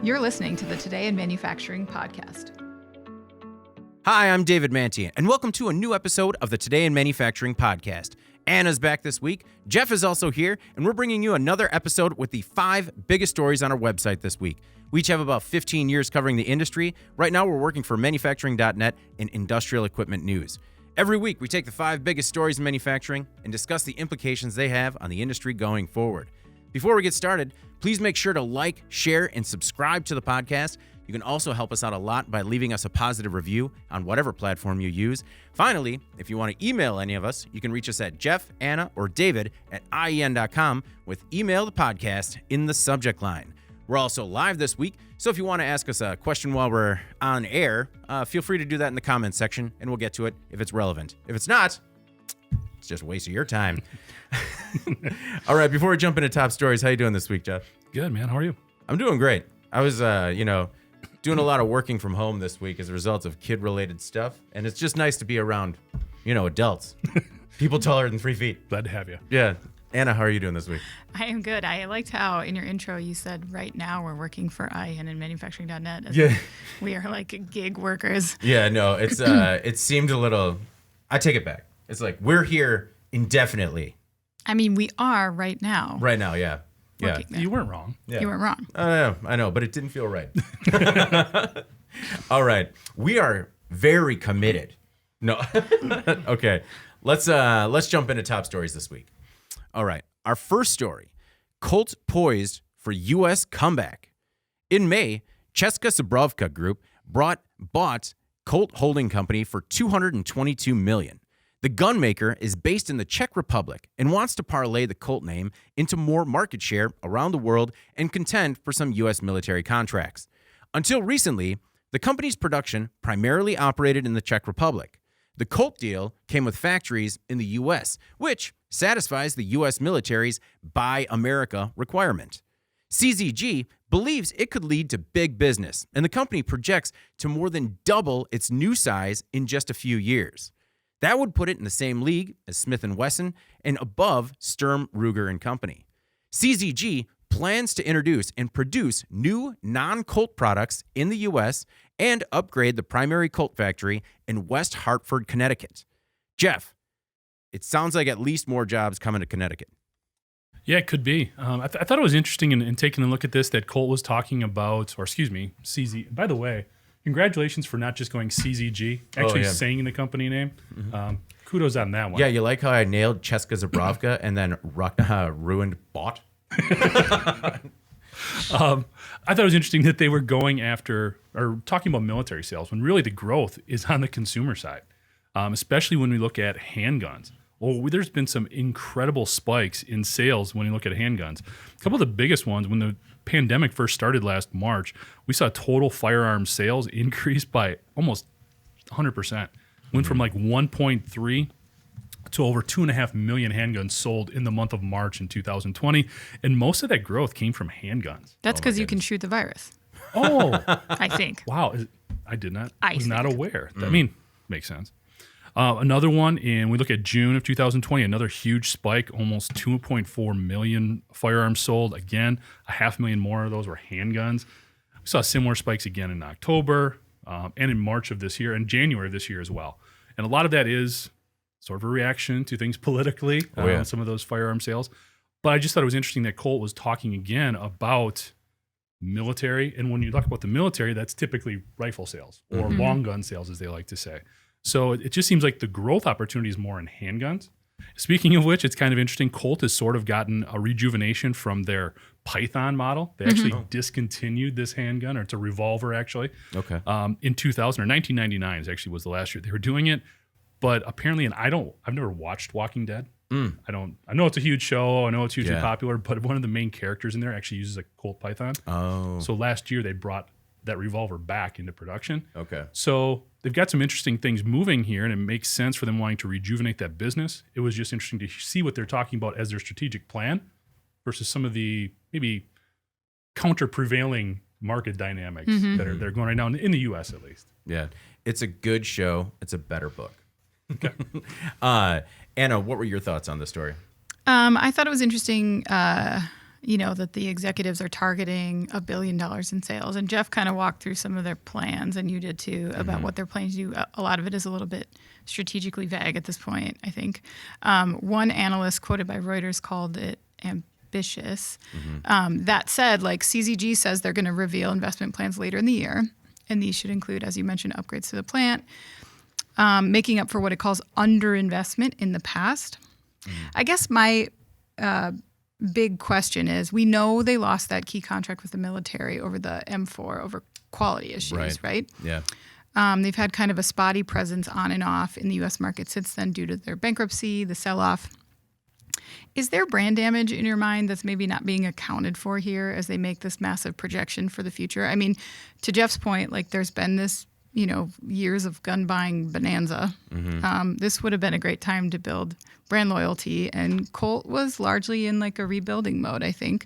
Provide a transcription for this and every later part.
You're listening to the Today in Manufacturing podcast. Hi, I'm David Mantian, and welcome to a new episode of the Today in Manufacturing podcast. Anna's back this week. Jeff is also here, and we're bringing you another episode with the 5 biggest stories on our website this week. We each have about 15 years covering the industry. Right now, we're working for manufacturing.net and industrial equipment news. Every week, we take the 5 biggest stories in manufacturing and discuss the implications they have on the industry going forward. Before we get started, please make sure to like, share, and subscribe to the podcast. You can also help us out a lot by leaving us a positive review on whatever platform you use. Finally, if you want to email any of us, you can reach us at Jeff, Anna, or David at IEN.com with email the podcast in the subject line. We're also live this week, so if you want to ask us a question while we're on air, feel free to do that in the comments section, and we'll get to it if it's relevant. If it's not, it's just a waste of your time. All right, before we jump into top stories, how you doing this week, Jeff? Good, man. How are you? I'm doing great. I was, doing a lot of working from home this week as a result of kid-related stuff, and it's just nice to be around, adults, people taller than 3 feet. Glad to have you. Yeah. Anna, how are you doing this week? I am good. I liked how in your intro you said right now we're working for IEN and manufacturing.net. Yeah. We are like gig workers. Yeah, no, it's it seemed a little, I take it back. It's like we're here indefinitely. I mean, we are right now. Right now, yeah. Yeah. You weren't wrong. Yeah. You weren't wrong. I know, but it didn't feel right. All right. We are very committed. No. Okay. Let's jump into top stories this week. All right. Our first story, Colt poised for U.S. comeback. In May, Česká Zbrojovka Group bought Colt Holding Company for $222 million. The gun maker is based in the Czech Republic and wants to parlay the Colt name into more market share around the world and contend for some U.S. military contracts. Until recently, the company's production primarily operated in the Czech Republic. The Colt deal came with factories in the U.S., which satisfies the U.S. military's Buy America requirement. CZG believes it could lead to big business, and the company projects to more than double its new size in just a few years. That would put it in the same league as Smith & Wesson and above Sturm, Ruger & Company. CZG plans to introduce and produce new non-Colt products in the U.S. and upgrade the primary Colt factory in West Hartford, Connecticut. Jeff, it sounds like at least more jobs coming to Connecticut. Yeah, it could be. I thought it was interesting in taking a look at this that Colt was talking about, CZ. By the way, congratulations for not just going CZG, actually saying the company name. Mm-hmm. Kudos on that one. Yeah, you like how I nailed Česká Zbrojovka and then ruined bought? I thought it was interesting that they were going after or talking about military sales when really the growth is on the consumer side, especially when we look at handguns. Well, there's been some incredible spikes in sales when you look at handguns. A couple of the biggest ones, when the pandemic first started last March, we saw total firearms sales increase by almost 100%. Went from like 1.3 to over 2.5 million handguns sold in the month of March in 2020. And most of that growth came from handguns. That's because you can shoot the virus. Oh. I think. Wow. I did not. I was not aware. I mean, makes sense. Another one, and we look at June of 2020, another huge spike, almost 2.4 million firearms sold. Again, 500,000 more of those were handguns. We saw similar spikes again in October and in March of this year and January of this year as well. And a lot of that is sort of a reaction to things politically, some of those firearm sales. But I just thought it was interesting that Colt was talking again about military. And when you talk about the military, that's typically rifle sales or long gun sales, as they like to say. So it just seems like the growth opportunity is more in handguns. Speaking of which, it's kind of interesting. Colt has sort of gotten a rejuvenation from their Python model. They actually discontinued this handgun, or it's a revolver actually. Okay. In 2000 or 1999 actually was the last year they were doing it. But apparently, and I've never watched Walking Dead. I know it's a huge show. I know it's hugely popular, but one of the main characters in there actually uses a Colt Python. Oh. So last year they brought that revolver back into production. Okay. So they've got some interesting things moving here, and it makes sense for them wanting to rejuvenate that business. It was just interesting to see what they're talking about as their strategic plan versus some of the maybe counter-prevailing market dynamics that are going right now in the U.S. at least. Yeah. It's a good show. It's a better book. Okay. Anna, what were your thoughts on this story? I thought it was interesting. that the executives are targeting $1 billion in sales. And Jeff kind of walked through some of their plans, and you did too, about what they're planning to do. A lot of it is a little bit strategically vague at this point, I think. One analyst quoted by Reuters called it ambitious. That said, like CZG says they're going to reveal investment plans later in the year. And these should include, as you mentioned, upgrades to the plant, making up for what it calls underinvestment in the past. I guess my big question is, we know they lost that key contract with the military over the M4 over quality issues, right? Yeah. They've had kind of a spotty presence on and off in the U.S. market since then due to their bankruptcy, the sell-off. Is there brand damage in your mind that's maybe not being accounted for here as they make this massive projection for the future? I mean, to Jeff's point, like there's been this, years of gun buying bonanza. This would have been a great time to build brand loyalty, and Colt was largely in like a rebuilding mode, I think.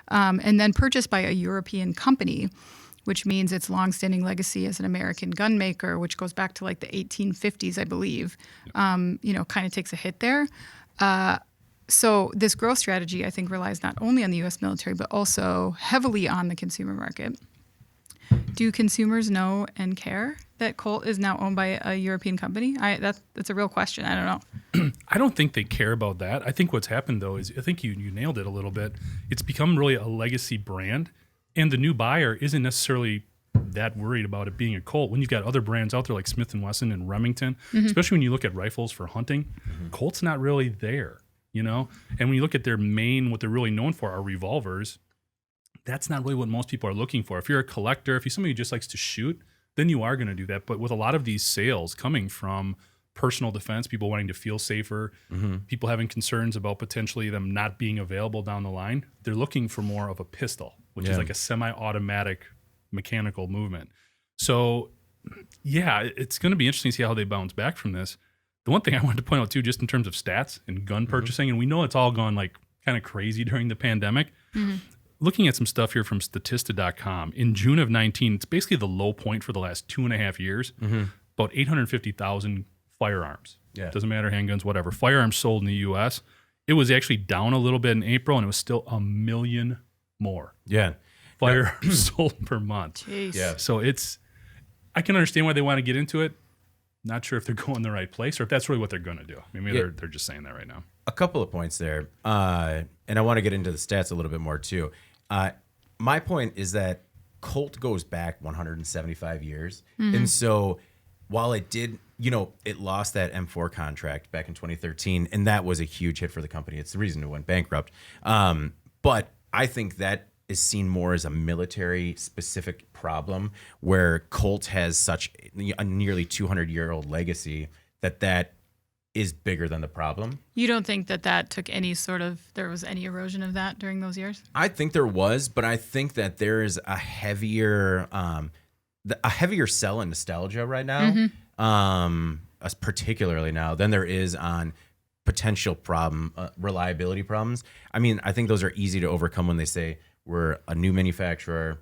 And then purchased by a European company, which means its longstanding legacy as an American gun maker, which goes back to like the 1850s, I believe, kind of takes a hit there. So this growth strategy, I think, relies not only on the U.S. military, but also heavily on the consumer market. Do consumers know and care that Colt is now owned by a European company? That's a real question. I don't know. I don't think they care about that. I think what's happened, though, is I think you nailed it a little bit. It's become really a legacy brand, and the new buyer isn't necessarily that worried about it being a Colt when you've got other brands out there like Smith & Wesson and Remington, especially when you look at rifles for hunting. Colt's not really there. And when you look at what they're really known for are revolvers, that's not really what most people are looking for. If you're a collector, if you're somebody who just likes to shoot, then you are going to do that. But with a lot of these sales coming from personal defense, people wanting to feel safer, people having concerns about potentially them not being available down the line, they're looking for more of a pistol, which is like a semi-automatic mechanical movement. So, yeah, it's going to be interesting to see how they bounce back from this. The one thing I wanted to point out, too, just in terms of stats and gun purchasing, and we know it's all gone like kind of crazy during the pandemic. Looking at some stuff here from Statista.com, in June of 19, it's basically the low point for the last 2.5 years, about 850,000 firearms. Yeah. Doesn't matter, handguns, whatever. Firearms sold in the U.S. It was actually down a little bit in April, and it was still 1 million more. Yeah. Firearms sold per month. Jeez. Yeah. So I can understand why they want to get into it. Not sure if they're going the right place or if that's really what they're going to do. Maybe they're just saying that right now. A couple of points there. And I want to get into the stats a little bit more too. My point is that Colt goes back 175 years. And so while it did, it lost that M4 contract back in 2013, and that was a huge hit for the company. It's the reason it went bankrupt. But I think that is seen more as a military specific problem where Colt has such a nearly 200-year-old legacy that is bigger than the problem. You don't think that took there was any erosion of that during those years? I think there was, but I think that there is a heavier sell in nostalgia right now, particularly now, than there is on potential reliability problems. I mean, I think those are easy to overcome when they say we're a new manufacturer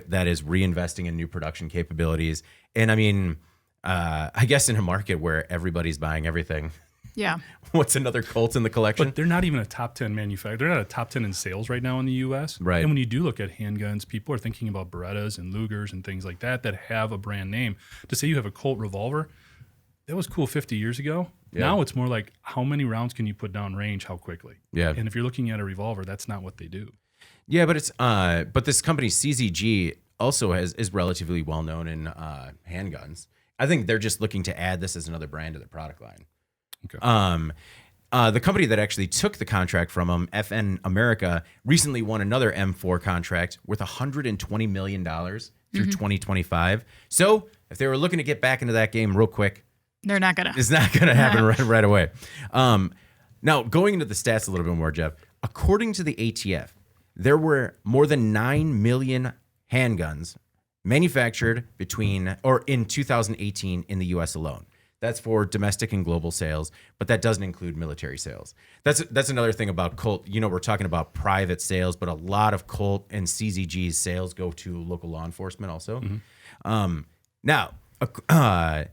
that is reinvesting in new production capabilities. And I mean, I guess in a market where everybody's buying everything. Yeah. What's another Colt in the collection? But they're not even a top 10 manufacturer. They're not a top 10 in sales right now in the U.S. Right. And when you do look at handguns, people are thinking about Berettas and Lugers and things like that have a brand name. To say you have a Colt revolver, that was cool 50 years ago. Yeah. Now it's more like how many rounds can you put down range, how quickly? Yeah. And if you're looking at a revolver, that's not what they do. Yeah, but this company CZG also is relatively well known in handguns. I think they're just looking to add this as another brand to their product line. Okay. The company that actually took the contract from them, FN America, recently won another M4 contract worth $120 million through 2025. So if they were looking to get back into that game real quick, they're not gonna. It's not gonna happen right away. Now going into the stats a little bit more, Jeff. According to the ATF, there were more than 9 million handguns manufactured in 2018 in the U.S. alone. That's for domestic and global sales, but that doesn't include military sales. That's another thing about Colt. We're talking about private sales, but a lot of Colt and CZG's sales go to local law enforcement also. Now,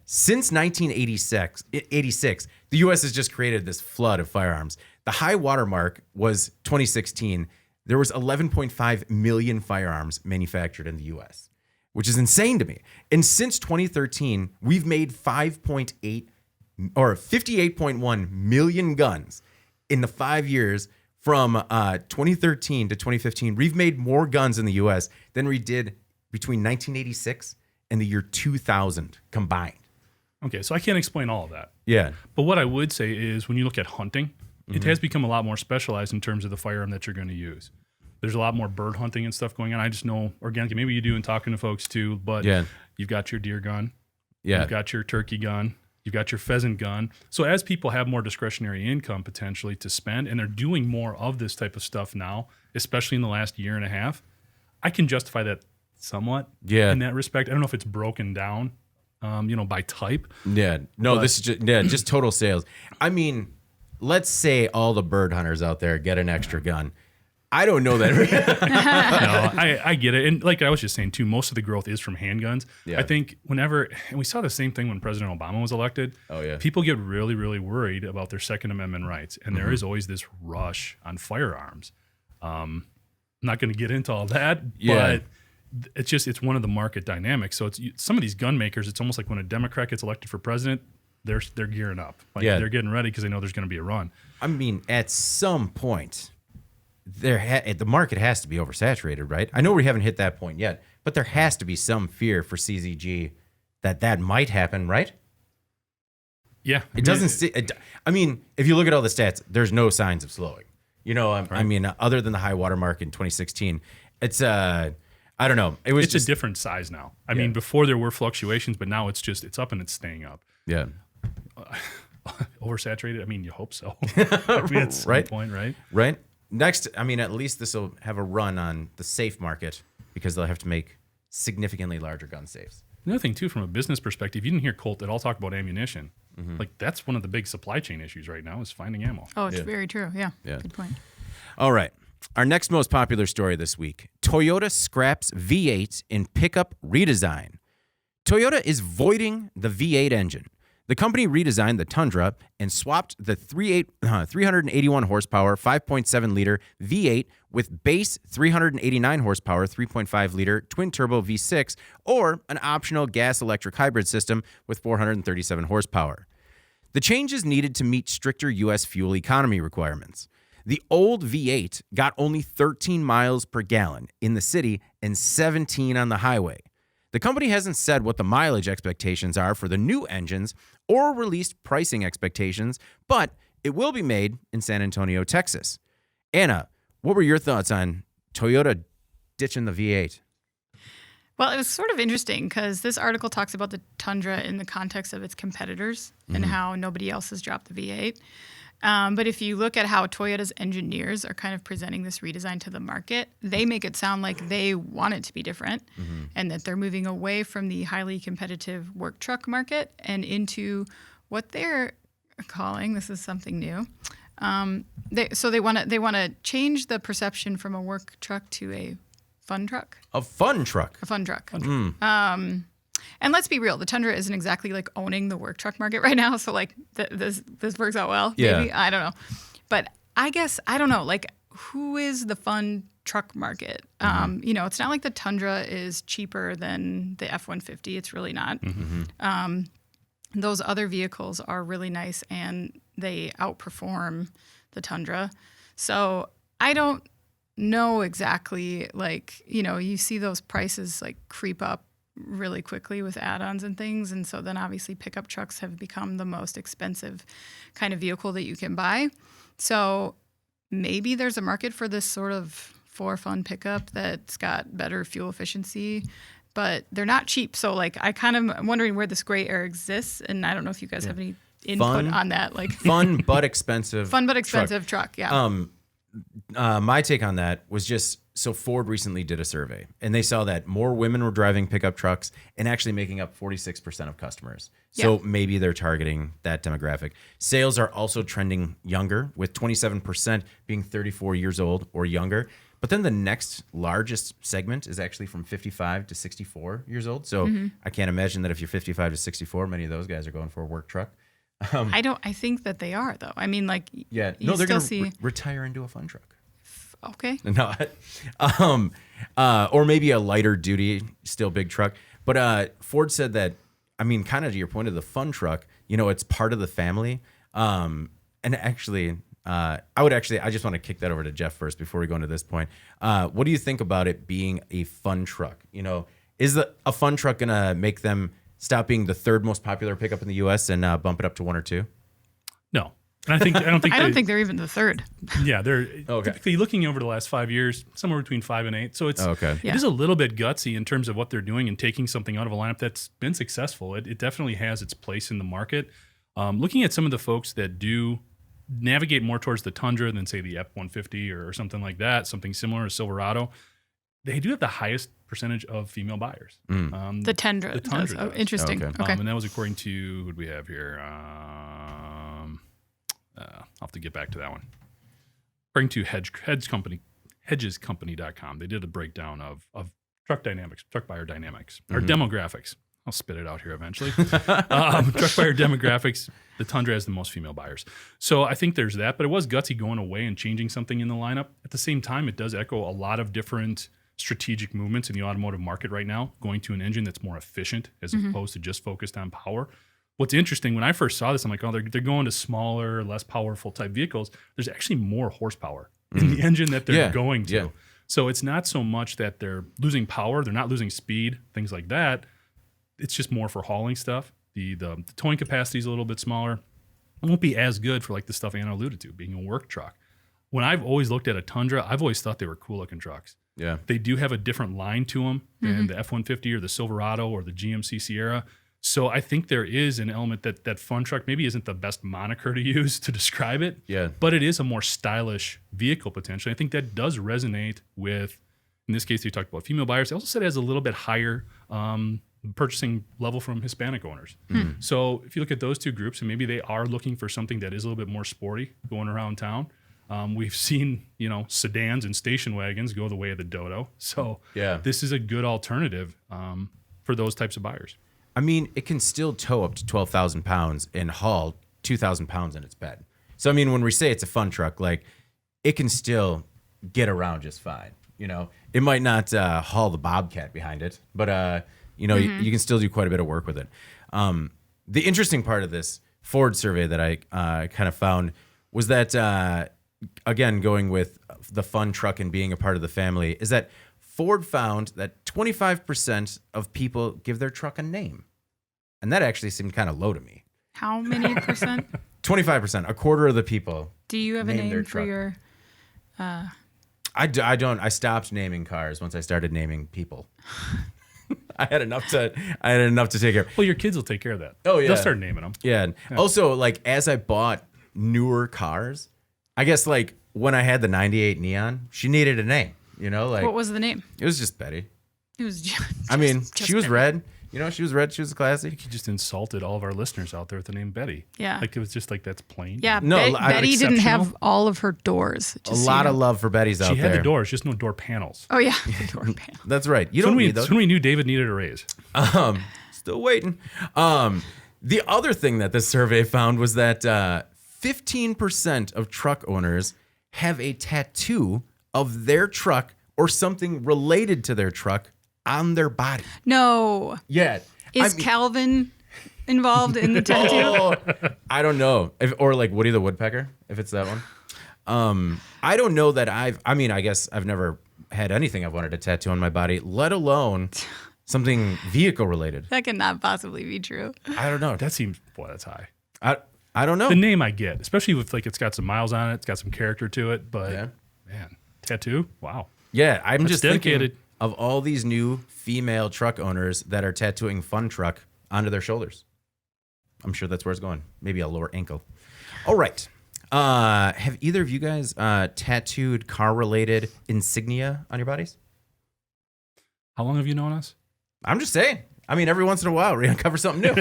since 1986, the U.S. has just created this flood of firearms. The high watermark was 2016. there was 11.5 million firearms manufactured in the U.S., which is insane to me. And since 2013, we've made 58.1 million guns in the 5 years from 2013 to 2015. We've made more guns in the U.S. than we did between 1986 and the year 2000 combined. Okay, so I can't explain all of that. Yeah. But what I would say is when you look at hunting, it has become a lot more specialized in terms of the firearm that you're going to use. There's a lot more bird hunting and stuff going on. I just know organically, maybe you do in talking to folks too, but you've got your deer gun, you've got your turkey gun, you've got your pheasant gun. So as people have more discretionary income potentially to spend, and they're doing more of this type of stuff now, especially in the last year and a half, I can justify that somewhat in that respect. I don't know if it's broken down, by type. Yeah. No, this is just total sales. I mean, let's say all the bird hunters out there get an extra gun. I don't know that. No, I get it. And like I was just saying too, most of the growth is from handguns. Yeah. I think and we saw the same thing when President Obama was elected. Oh, yeah. People get really, really worried about their Second Amendment rights. And there is always this rush on firearms. I'm not going to get into all that, but it's one of the market dynamics. So some of these gun makers, it's almost like when a Democrat gets elected for president, they're gearing up. They're getting ready because they know there's going to be a run. I mean, at some point, the market has to be oversaturated, right? I know we haven't hit that point yet, but there has to be some fear for CZG that might happen, right? Yeah. I mean, if you look at all the stats, there's no signs of slowing. I mean, other than the high water mark in 2016, it's I don't know. It's a different size now. I mean, before there were fluctuations, but now it's up and it's staying up. Yeah. Oversaturated? I mean, you hope so. At some point, right? Right. Next, I mean, at least this will have a run on the safe market because they'll have to make significantly larger gun safes. Another thing, too, from a business perspective, you didn't hear Colt at all talk about ammunition. Like, that's one of the big supply chain issues right now is finding ammo. Oh, it's very true. Yeah. Good point. All right. Our next most popular story this week, Toyota scraps V8 in pickup redesign. Toyota is voiding the V8 engine. The company redesigned the Tundra and swapped the 381 horsepower 5.7 liter V8 with base 389 horsepower 3.5 liter twin turbo V6 or an optional gas electric hybrid system with 437 horsepower. The changes needed to meet stricter U.S. fuel economy requirements. The old V8 got only 13 miles per gallon in the city and 17 on the highway. The company hasn't said what the mileage expectations are for the new engines or released pricing expectations, but it will be made in San Antonio, Texas. Anna, what were your thoughts on Toyota ditching the V8? Well, it was sort of interesting because this article talks about the Tundra in the context of its competitors and how nobody else has dropped the V8. But if you look at how Toyota's engineers are kind of presenting this redesign to the market, they make it sound like they want it to be different and that they're moving away from the highly competitive work truck market and into what they're calling, this is something new. They want to change the perception from a work truck to a fun truck. A fun truck. A fun truck. And let's be real, the Tundra isn't exactly like owning the work truck market right now. So like this works out well. Maybe. I don't know. But I guess, I don't know, like who is the fun truck market? It's not like the Tundra is cheaper than the F-150. It's really not. Those other vehicles are really nice and they outperform the Tundra. So I don't know exactly, like, you see those prices like creep up really quickly with add-ons and things. And so then obviously pickup trucks have become the most expensive kind of vehicle that you can buy. So maybe there's a market for this sort of for fun pickup that's got better fuel efficiency, but they're not cheap. So like I kind of am wondering where this gray area exists. And I don't know if you guys have any input on that. Like fun but expensive. Truck. Yeah. My take on that was just, so Ford recently did a survey and they saw that more women were driving pickup trucks and actually making up 46% of customers. So maybe they're targeting that demographic. Sales are also trending younger, with 27% being 34 years old or younger. But then the next largest segment is actually from 55 to 64 years old. So I can't imagine that if you're 55 to 64, many of those guys are going for a work truck. I think that they are though. I mean, like, they're going to retire into a fun truck. Okay. No, or maybe a lighter duty, still big truck. But Ford said that, I mean, kind of to your point of the fun truck, it's part of the family. And actually, I just want to kick that over to Jeff first before we go into this point. What do you think about it being a fun truck? Is a fun truck going to make them stop being the third most popular pickup in the U.S. and bump it up to 1 or 2? No. And I don't think they're even the third. Yeah, they're typically looking over the last 5 years, somewhere between 5 and 8. So it is a little bit gutsy in terms of what they're doing and taking something out of a lineup that's been successful. It definitely has its place in the market. Looking at some of the folks that do navigate more towards the Tundra than say the F-150 or something like that, something similar to Silverado, they do have the highest percentage of female buyers. The Tundra. The Tundra does. Oh, does. interesting. Okay. And that was according to, who do we have here? I'll have to get back to that one. According to hedgescompany.com, they did a breakdown of truck buyer dynamics, or demographics. I'll spit it out here eventually. Truck buyer demographics, the Tundra has the most female buyers. So I think there's that, but it was gutsy going away and changing something in the lineup. At the same time, it does echo a lot of different strategic movements in the automotive market right now, going to an engine that's more efficient as opposed to just focused on power. What's interesting, when I first saw this, I'm like, oh, they're going to smaller, less powerful type vehicles. There's actually more horsepower in the engine that they're going to. Yeah. So it's not so much that they're losing power, they're not losing speed, things like that. It's just more for hauling stuff. The towing capacity is a little bit smaller. It won't be as good for like the stuff Anna alluded to, being a work truck. When I've always looked at a Tundra, I've always thought they were cool looking trucks. Yeah. They do have a different line to them than the F-150 or the Silverado or the GMC Sierra. So I think there is an element that fun truck maybe isn't the best moniker to use to describe it. Yeah. But it is a more stylish vehicle potentially. I think that does resonate with, in this case, you talked about female buyers. They also said it has a little bit higher purchasing level from Hispanic owners. So if you look at those two groups, and maybe they are looking for something that is a little bit more sporty going around town. We've seen, sedans and station wagons go the way of the Dodo. So this is a good alternative for those types of buyers. I mean, it can still tow up to 12,000 pounds and haul 2,000 pounds in its bed. So, I mean, when we say it's a fun truck, like, it can still get around just fine. It might not haul the Bobcat behind it, but, you can still do quite a bit of work with it. The interesting part of this Ford survey that I kind of found was that, again, going with the fun truck and being a part of the family, is that Ford found that 25% of people give their truck a name. And that actually seemed kind of low to me. How many percent? 25%, a quarter of the people. Do you have a name for your... I don't. I stopped naming cars once I started naming people. I had enough to take care of. Well, your kids will take care of that. Oh, yeah. They'll start naming them. Yeah. Also, like, as I bought newer cars, I guess, like, when I had the 98 Neon, she needed a name. What was the name? It was just Betty. It was just she was Betty. red. She was red. She was classy. I think you just insulted all of our listeners out there with the name Betty. Yeah. Like, it was just like, that's plain. Yeah. No, Betty didn't have all of her doors. A lot of love for Betty's out there. She had the doors, just no door panels. Oh, yeah. The door panel. That's right. You don't need those. That's when we knew David needed a raise. Still waiting. The other thing that this survey found was that 15% of truck owners have a tattoo of their truck or something related to their truck on their body. No. Yeah. Is Calvin involved in the tattoo? I don't know. Or like Woody the Woodpecker, if it's that one. I don't know that I guess I've never had anything I've wanted to tattoo on my body, let alone something vehicle related. That cannot possibly be true. I don't know. That seems, boy, that's high. I don't know. The name I get, especially with like it's got some miles on it, it's got some character to it, but man, tattoo? Wow. Yeah, I'm just dedicated. Thinking of all these new female truck owners that are tattooing fun truck onto their shoulders. I'm sure that's where it's going. Maybe a lower ankle. All right. Have either of you guys tattooed car-related insignia on your bodies? How long have you known us? I'm just saying. I mean, every once in a while, we're going to cover something new.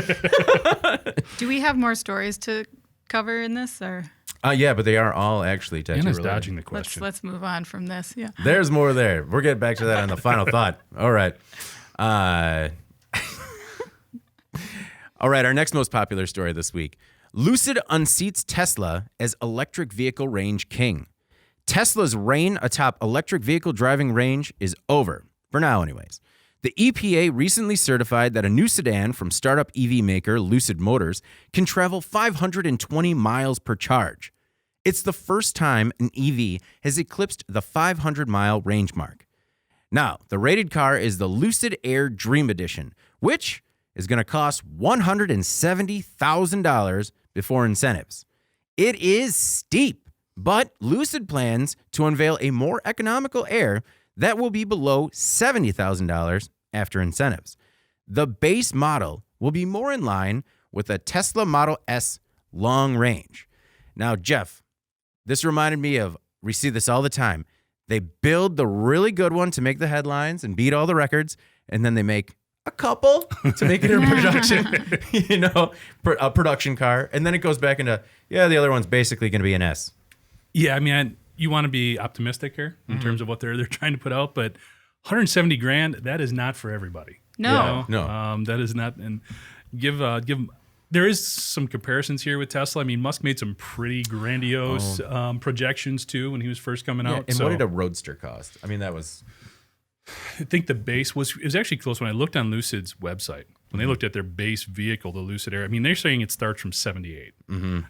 Do we have more stories to cover in this? Or yeah, but they are all actually tattoo Anna's related. dodging the question. Let's move on from this. Yeah. There's more there. We'll get back to that on the final thought. All right. All right, our next most popular story this week. Lucid unseats Tesla as electric vehicle range king. Tesla's reign atop electric vehicle driving range is over, for now anyways. The EPA recently certified that a new sedan from startup EV maker Lucid Motors can travel 520 miles per charge. It's the first time an EV has eclipsed the 500-mile range mark. Now, the rated car is the Lucid Air Dream Edition, which is going to cost $170,000 before incentives. It is steep, but Lucid plans to unveil a more economical Air that will be below $70,000 after incentives. The base model will be more in line with a Tesla Model S long range. Now, Jeff, this reminded me of, we see this all the time. They build the really good one to make the headlines and beat all the records, and then they make a couple to make it a production, a production car. And then it goes back into, the other one's basically going to be an S. Yeah, I mean, you want to be optimistic here in terms of what they're trying to put out, but $170,000, that is not for everybody. No. No. That is not, and give there is some comparisons here with Tesla. I mean, Musk made some pretty grandiose projections too when he was first coming out. And what did a Roadster cost? I mean, that was... I think the base it was actually close when I looked on Lucid's website. When they looked at their base vehicle, the Lucid Air, I mean, they're saying it starts from 78.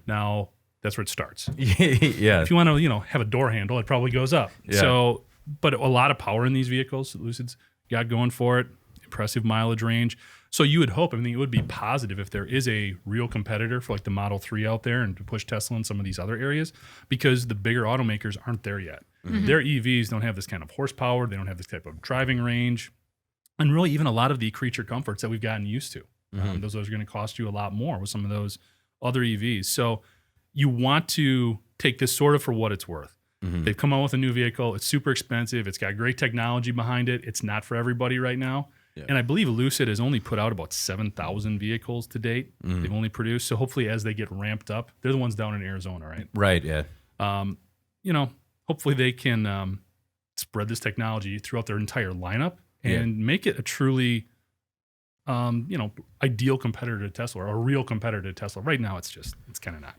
Now, that's where it starts. Yeah. If you want to, have a door handle, it probably goes up. Yeah. So, but a lot of power in these vehicles that Lucid's got going for it. Impressive mileage range. So you would hope, it would be positive if there is a real competitor for like the Model 3 out there and to push Tesla in some of these other areas, because the bigger automakers aren't there yet. Their EVs don't have this kind of horsepower. They don't have this type of driving range. And really even a lot of the creature comforts that we've gotten used to. Those are going to cost you a lot more with some of those other EVs. So you want to take this sort of for what it's worth. They've come out with a new vehicle. It's super expensive. It's got great technology behind it. It's not for everybody right now. Yeah. And I believe Lucid has only put out about 7,000 vehicles to date. They've only produced. So hopefully as they get ramped up, they're the ones down in Arizona, right? Right, yeah. Hopefully they can spread this technology throughout their entire lineup and make it a truly, ideal competitor to Tesla, or a real competitor to Tesla. Right now, it's kind of not.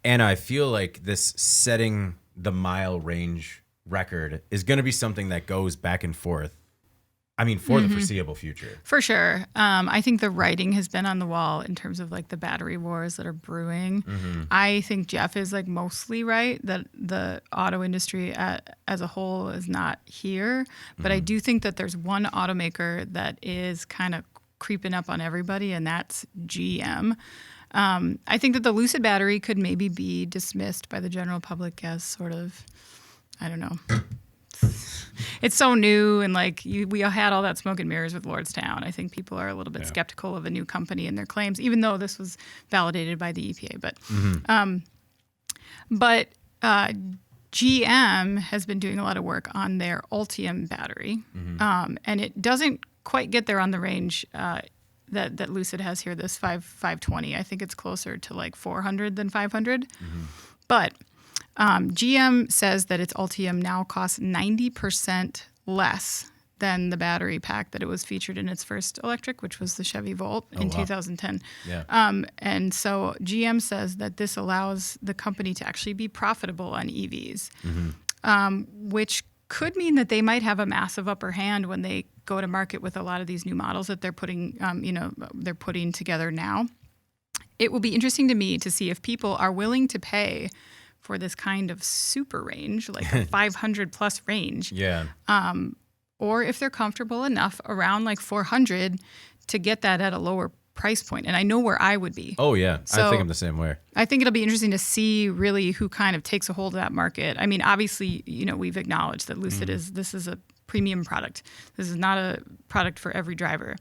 And I feel like this setting the mile range record is going to be something that goes back and forth. For the foreseeable future. For sure. I think the writing has been on the wall in terms of like the battery wars that are brewing. I think Jeff is like mostly right that the auto industry as a whole is not here. But I do think that there's one automaker that is kind of creeping up on everybody, and that's GM. I think that the Lucid battery could maybe be dismissed by the general public as sort of, I don't know. It's so new, and like we all had all that smoke and mirrors with Lordstown. I think people are a little bit skeptical of a new company and their claims, even though this was validated by the EPA. But GM has been doing a lot of work on their Ultium battery, and it doesn't quite get there on the range that Lucid has here. This 520. I think it's closer to like 400 than 500, but. GM says that its Ultium now costs 90% less than the battery pack that it was featured in its first electric, which was the Chevy Volt in 2010. Yeah. And so GM says that this allows the company to actually be profitable on EVs, which could mean that they might have a massive upper hand when they go to market with a lot of these new models that they're putting together now. It will be interesting to me to see if people are willing to pay for this kind of super range, like a 500 plus range. Yeah. Or if they're comfortable enough around like 400 to get that at a lower price point. And I know where I would be. Oh, yeah. So I think I'm the same way. I think it'll be interesting to see really who kind of takes a hold of that market. I mean, obviously, we've acknowledged that Lucid this is a premium product. This is not a product for every driver.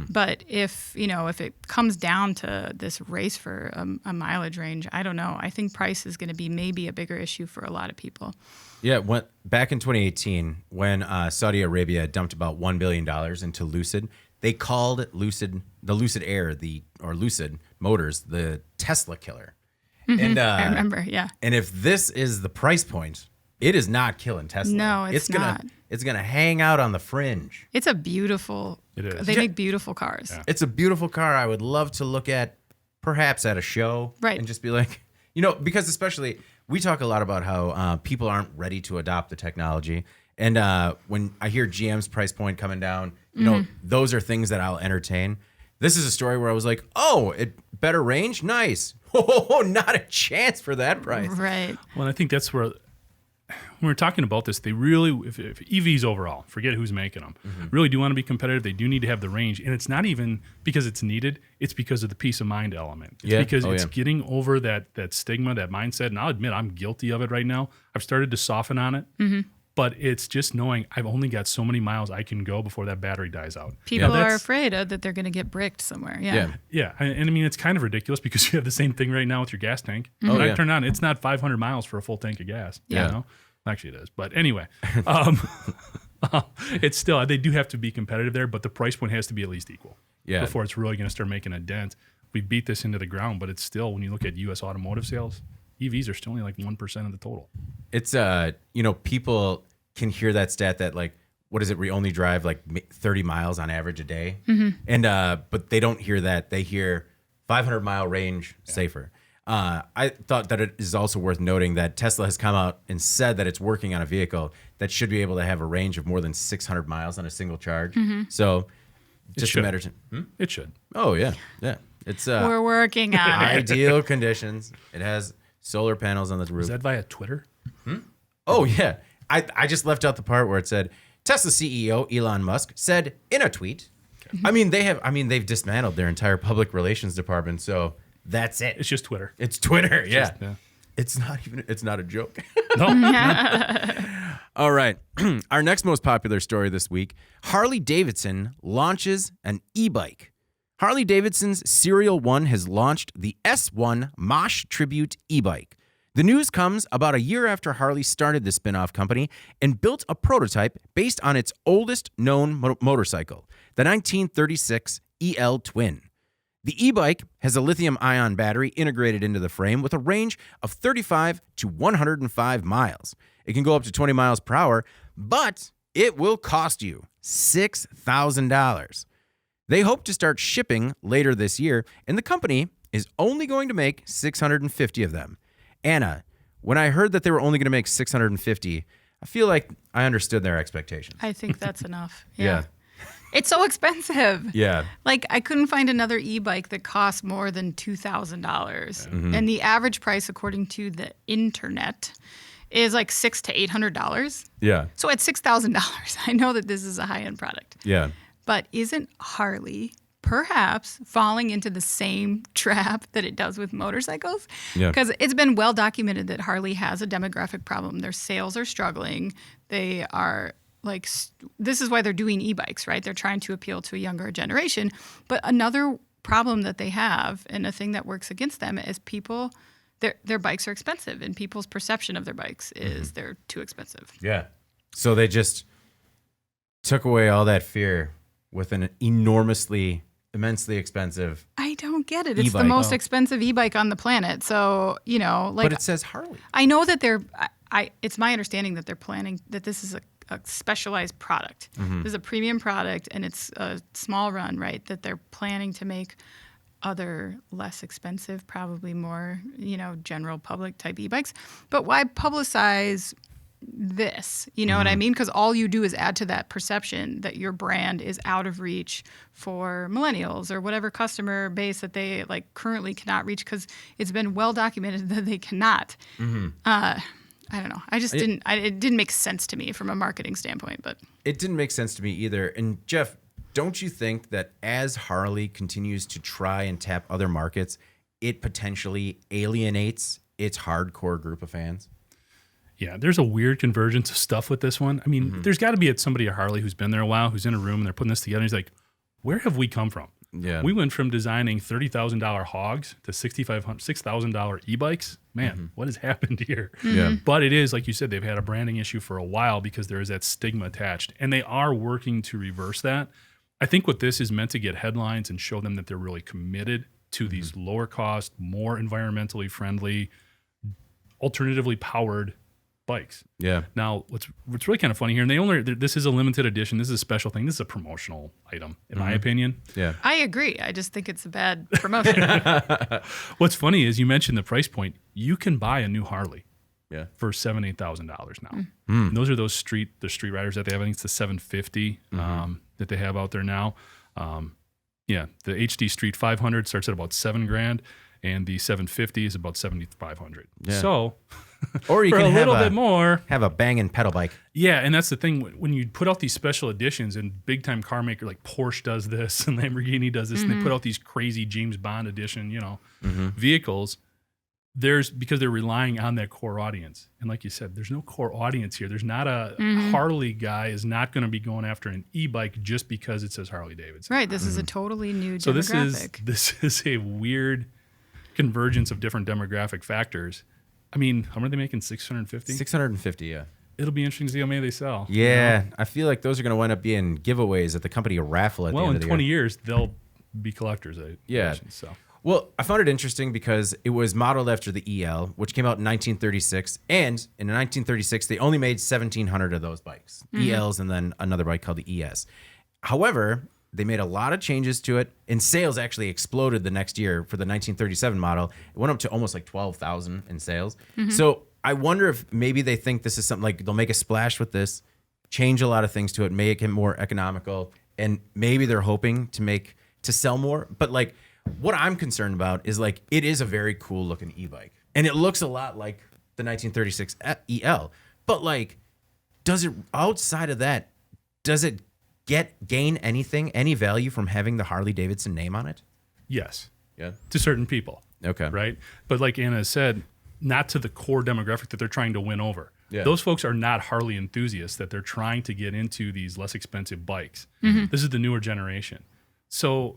But if it comes down to this race for a mileage range, I don't know. I think price is going to be maybe a bigger issue for a lot of people. Yeah, back in 2018, when Saudi Arabia dumped about $1 billion into Lucid, they called the Lucid Air, or Lucid Motors, the Tesla killer. And I remember, yeah. And if this is the price point, it is not killing Tesla. No, it's not. It's gonna hang out on the fringe. It's a beautiful. It is. They make beautiful cars. Yeah. It's a beautiful car. I would love to look at, perhaps at a show, right? And just be like, because especially we talk a lot about how people aren't ready to adopt the technology. And when I hear GM's price point coming down, you know, those are things that I'll entertain. This is a story where I was like, oh, better range? Nice. Oh, not a chance for that price. Right. Well, I think that's where, when we're talking about this, they really, if EVs overall, forget who's making them, really do want to be competitive. They do need to have the range. And it's not even because it's needed. It's because of the peace of mind element. It's because it's getting over that stigma, that mindset. And I'll admit I'm guilty of it right now. I've started to soften on it. But it's just knowing I've only got so many miles I can go before that battery dies out. People are afraid that they're going to get bricked somewhere. Yeah. And I mean, it's kind of ridiculous because you have the same thing right now with your gas tank. When I turn on, it's not 500 miles for a full tank of gas. You know? Actually, it is. But anyway, it's still, they do have to be competitive there, but the price point has to be at least equal before it's really going to start making a dent. We beat this into the ground, but it's still, when you look at U.S. automotive sales, EVs are still only like 1% of the total. It's, you know, people can hear that stat that like, what is it? We only drive like 30 miles on average a day. And, but they don't hear that. They hear 500-mile range safer. I thought that it is also worth noting that Tesla has come out and said that it's working on a vehicle that should be able to have a range of more than 600 miles on a single charge. So just a matter of It should. Oh, yeah. Yeah. It's We're working on it. ideal conditions. It has solar panels on the roof. Is that via Twitter? Oh, yeah. I just left out the part where it said Tesla CEO Elon Musk said in a tweet. I mean, they've dismantled their entire public relations department, so that's it. It's just Twitter. It's Twitter, yeah. It's not a joke. No. All right. Our next most popular story this week, Harley-Davidson launches an e-bike. Harley-Davidson's Serial 1 has launched the S1 Mosh Tribute e-bike. The news comes about a year after Harley started the spin-off company and built a prototype based on its oldest known motorcycle, the 1936 EL Twin. The e-bike has a lithium-ion battery integrated into the frame with a range of 35 to 105 miles. It can go up to 20 miles per hour, but it will cost you $6,000. They hope to start shipping later this year, and the company is only going to make 650 of them. Anna, when I heard that they were only going to make 650, I feel like I understood their expectations. I think that's enough. Yeah. It's so expensive. Yeah. Like, I couldn't find another e-bike that costs more than $2,000. And the average price, according to the internet, is like $600 to $800. Yeah. So at $6,000, I know that this is a high-end product. Yeah. But isn't Harley perhaps falling into the same trap that it does with motorcycles? Yeah. Because it's been well documented that Harley has a demographic problem. Their sales are struggling. They are like, this is why they're doing e-bikes, right? They're trying to appeal to a younger generation. But another problem that they have, and a thing that works against them, is people, their bikes are expensive, and people's perception of their bikes is they're too expensive. Yeah. So they just took away all that fear with an immensely expensive I don't get it. It's e-bike. the most expensive e-bike on the planet. So, you know, like, but it says Harley. I know that it's my understanding that they're planning that this is a specialized product. This is a premium product, and it's a small run, right? That they're planning to make other less expensive, probably more, you know, general public type e-bikes. But why publicize this? You know what I mean? Because all you do is add to that perception that your brand is out of reach for millennials or whatever customer base that they like currently cannot reach, because it's been well documented that they cannot. I don't know. I just didn't. It didn't make sense to me from a marketing standpoint. But it didn't make sense to me either. And Jeff, don't you think that as Harley continues to try and tap other markets, it potentially alienates its hardcore group of fans? Yeah, there's a weird convergence of stuff with this one. I mean, there's got to be somebody at Harley who's been there a while, who's in a room, and they're putting this together. And he's like, where have we come from? Yeah. We went from designing $30,000 hogs to $6,000 e-bikes. Man, what has happened here? Yeah. But it is, like you said, they've had a branding issue for a while because there is that stigma attached. And they are working to reverse that. I think what this is meant to get headlines and show them that they're really committed to these lower cost, more environmentally friendly, alternatively powered bikes. Yeah. Now, what's really kind of funny here, and this is a limited edition. This is a special thing. This is a promotional item, in my opinion. Yeah. I agree. I just think it's a bad promotion. What's funny is you mentioned the price point. You can buy a new Harley Yeah. for $7,000-$8,000 now. And those are the street riders that they have. I think it's the 750 that they have out there now. The HD Street 500 starts at about $7,000, and the 750 is about $7,500. Yeah. So, or you for can a have little bit more. Have a banging pedal bike. Yeah, and that's the thing. When you put out these special editions, and big time car maker like Porsche does this, and Lamborghini does this, and they put out these crazy James Bond edition, vehicles. Because they're relying on that core audience. And like you said, there's no core audience here. There's not a Harley guy is not going to be going after an e-bike just because it says Harley-Davidson. Right. This is a totally new demographic. So this is a weird convergence of different demographic factors. I mean, how much are they making? 650? 650, yeah. It'll be interesting to see how many they sell. Yeah, I feel like those are going to wind up being giveaways at the company raffle at the end of the year. Well, in 20 years, they'll be collectors. Imagine, so. Well, I found it interesting because it was modeled after the EL, which came out in 1936. And in 1936, they only made 1,700 of those bikes, ELs, and then another bike called the ES. However, they made a lot of changes to it, and sales actually exploded the next year for the 1937 model. It went up to almost like 12,000 in sales. So I wonder if maybe they think this is something like they'll make a splash with this, change a lot of things to it, make it more economical, and maybe they're hoping to sell more. But like, what I'm concerned about is like, it is a very cool looking e-bike, and it looks a lot like the 1936 EL. But like, does it, outside of that, does it gain any value from having the Harley-Davidson name on it? Yes. Yeah. To certain people. Okay. Right. But like Anna said, not to the core demographic that they're trying to win over. Yeah. Those folks are not Harley enthusiasts that they're trying to get into these less expensive bikes. This is the newer generation. So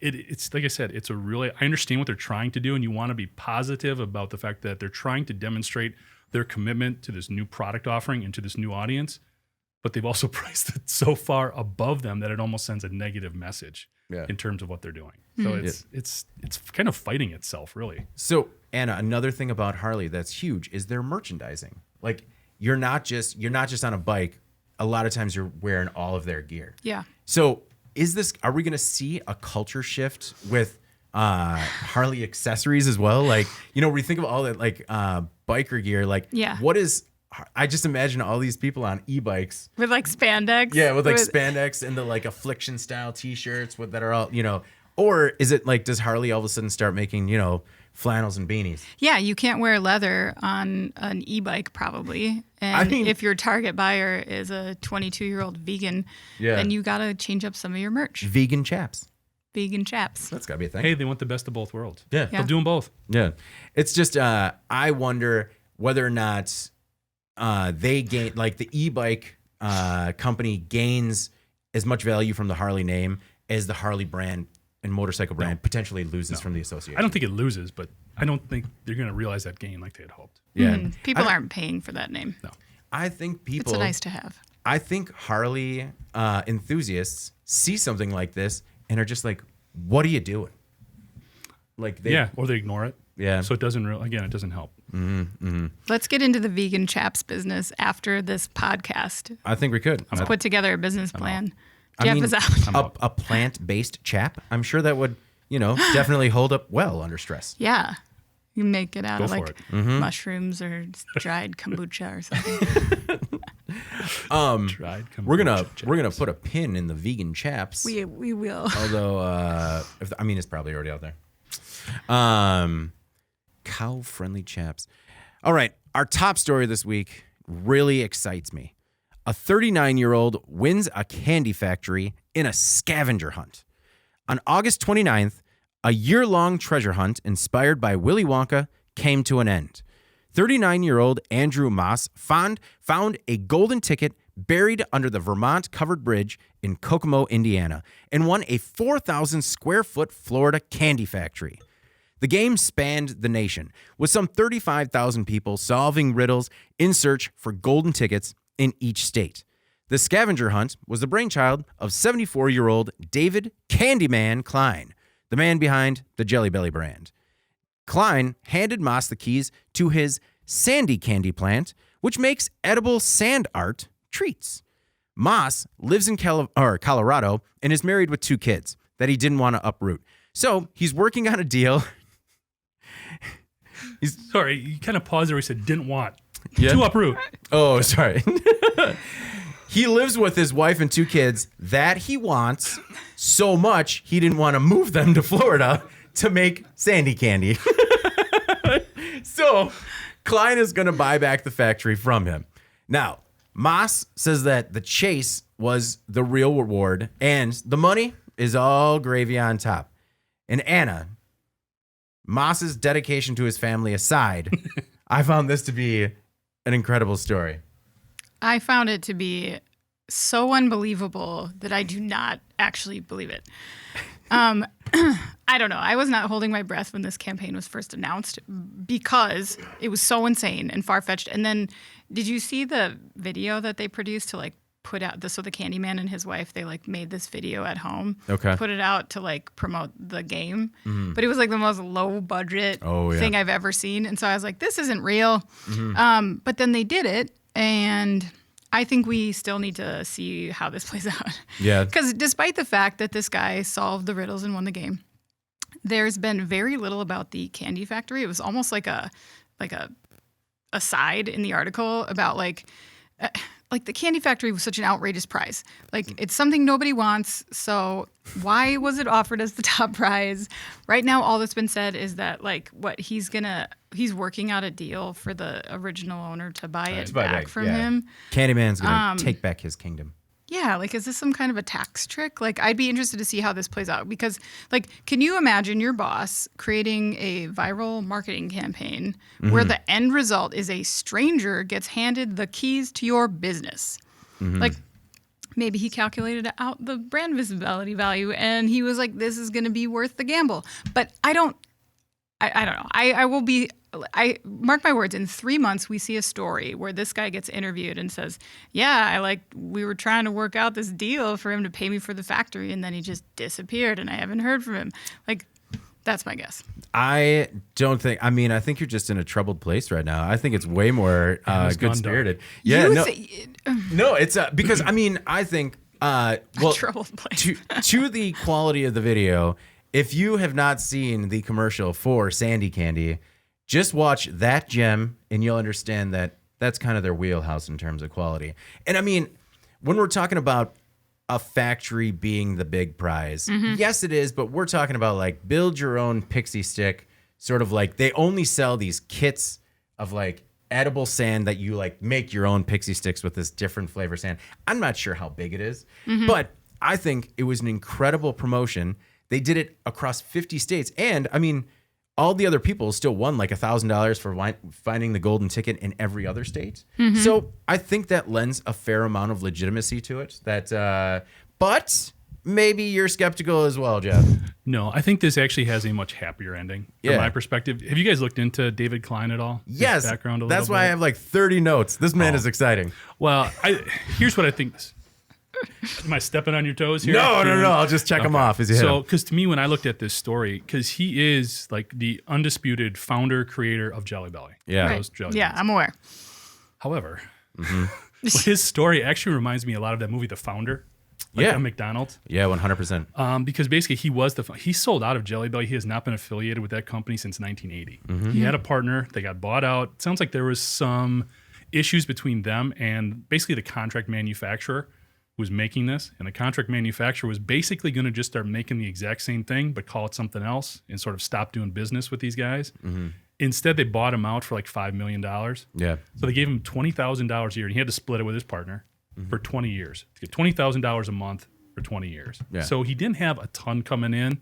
it's like I said, I understand what they're trying to do, and you want to be positive about the fact that they're trying to demonstrate their commitment to this new product offering and to this new audience, but they've also priced it so far above them that it almost sends a negative message in terms of what they're doing. So it's kind of fighting itself, really. So Anna, another thing about Harley that's huge is their merchandising. Like, you're not just on a bike. A lot of times you're wearing all of their gear. Yeah. So are we going to see a culture shift with Harley accessories as well? Like, we think of all that like biker gear, like I just imagine all these people on e-bikes with like spandex. Yeah, with like spandex and the like affliction style t-shirts that are all, or is it like, does Harley all of a sudden start making, flannels and beanies? Yeah, you can't wear leather on an e-bike probably. And if your target buyer is a 22-year-old vegan, then you got to change up some of your merch. Vegan chaps. That's got to be a thing. Hey, they want the best of both worlds. Yeah. They'll do them both. Yeah. It's just, I wonder whether or not they gain, like the e-bike company gains as much value from the Harley name as the Harley brand and motorcycle brand potentially loses from the association. I don't think it loses, but I don't think they're going to realize that gain like they had hoped. Yeah. People aren't paying for that name. No. I think people... It's a nice to have. I think Harley enthusiasts see something like this and are just like, what are you doing? Like or they ignore it. Yeah. So it doesn't it doesn't help. Let's get into the vegan chaps business after this podcast. I think we could. Let's put together a business plan. Jeff is out. A plant-based chap, I'm sure that would, definitely hold up well under stress. Yeah. You make it out Go of for like it. mushrooms or dried kombucha or something. Tried. We're gonna put a pin in the vegan chaps. We will. Although, it's probably already out there. Cow-friendly chaps. All right, our top story this week really excites me. A 39-year-old wins a candy factory in a scavenger hunt. On August 29th, a year-long treasure hunt inspired by Willy Wonka came to an end. 39-year-old Andrew Moss found a golden ticket buried under the Vermont Covered Bridge in Kokomo, Indiana, and won a 4,000-square-foot Florida candy factory. The game spanned the nation, with some 35,000 people solving riddles in search for golden tickets in each state. The scavenger hunt was the brainchild of 74-year-old David Candyman Klein, the man behind the Jelly Belly brand. Klein handed Moss the keys to his Sandy candy plant, which makes edible sand art treats. Moss lives in Colorado and is married with 2 kids that he didn't want to uproot. So he's working on a deal. Sorry, you kind of paused there. He said, didn't want. Yeah. To uproot. Oh, sorry. He lives with his wife and 2 kids that he wants so much he didn't want to move them to Florida to make sandy candy. So Klein is going to buy back the factory from him. Now, Moss says that the chase was the real reward and the money is all gravy on top. And Anna, Moss's dedication to his family aside, I found this to be an incredible story. I found it to be so unbelievable that I do not actually believe it. I don't know. I was not holding my breath when this campaign was first announced because it was so insane and far-fetched. And then did you see the video that they produced to like put out so the Candyman and his wife, they like made this video at home, put it out to like promote the game. But it was like the most low budget thing I've ever seen. And so I was like, this isn't real. But then they did it. And I think we still need to see how this plays out. Yeah. Because despite the fact that this guy solved the riddles and won the game, there's been very little about the candy factory. It was almost like a aside in the article about like the candy factory was such an outrageous prize. Like it's something nobody wants. So why was it offered as the top prize? Right now, all that's been said is that like he's working out a deal for the original owner to buy it back from him. Candyman's going to take back his kingdom. Yeah, like is this some kind of a tax trick? Like I'd be interested to see how this plays out because like can you imagine your boss creating a viral marketing campaign where the end result is a stranger gets handed the keys to your business? Like maybe he calculated out the brand visibility value and he was like this is going to be worth the gamble. But I don't know. I mark my words, in 3 months, we see a story where this guy gets interviewed and says, yeah, we were trying to work out this deal for him to pay me for the factory. And then he just disappeared and I haven't heard from him. Like, that's my guess. I think you're just in a troubled place right now. I think it's way more good-spirited. Yeah, no, it's because, I think, troubled place. to the quality of the video, if you have not seen the commercial for Sandy Candy, just watch that gem and you'll understand that that's kind of their wheelhouse in terms of quality. And when we're talking about a factory being the big prize, yes, it is, but we're talking about like build your own pixie stick, sort of like they only sell these kits of like edible sand that you like make your own pixie sticks with this different flavor sand. I'm not sure how big it is, but I think it was an incredible promotion. They did it across 50 states. And all the other people still won like $1,000 for finding the golden ticket in every other state. So I think that lends a fair amount of legitimacy to it. But maybe you're skeptical as well, Jeff. No, I think this actually has a much happier ending from my perspective. Have you guys looked into David Klein at all? Yes. His background that's why I have like 30 notes. This man is exciting. Well, here's what I think. Am I stepping on your toes here? No. I'll just check him off as you hit him. Because to me, when I looked at this story, because he is like the undisputed founder, creator of Jelly Belly. Yeah. Right. Yeah, I'm aware. However, his story actually reminds me a lot of that movie, The Founder. Like on McDonald's. Yeah, 100%. Because basically he sold out of Jelly Belly. He has not been affiliated with that company since 1980. He had a partner. They got bought out. Sounds like there was some issues between them and basically the contract manufacturer was making this, and the contract manufacturer was basically going to just start making the exact same thing but call it something else and sort of stop doing business with these guys. Instead, they bought him out for like $5 million. Yeah. So they gave him $20,000 a year, and he had to split it with his partner for 20 years to get $20,000 a month for 20 years. Yeah. So he didn't have a ton coming in.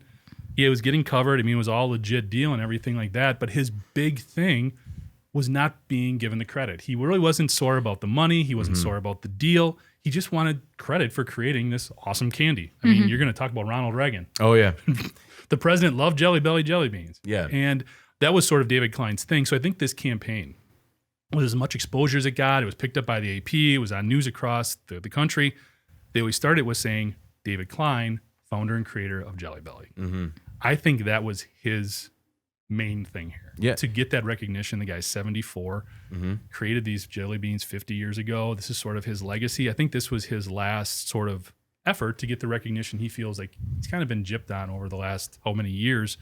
He was getting covered. It was all a legit deal and everything like that, but his big thing was not being given the credit. He really wasn't sore about the money. He wasn't sore about the deal. He just wanted credit for creating this awesome candy. You're going to talk about Ronald Reagan. Oh, yeah. The president loved Jelly Belly jelly beans. Yeah. And that was sort of David Klein's thing. So I think this campaign was as much exposure as it got. It was picked up by the AP. It was on news across the country. They always started with saying, David Klein, founder and creator of Jelly Belly. I think that was his main thing here. Yeah. To get that recognition. The guy's 74, created these jelly beans 50 years ago. This is sort of his legacy. I think this was his last sort of effort to get the recognition he feels like he's kind of been gypped on over the last how many years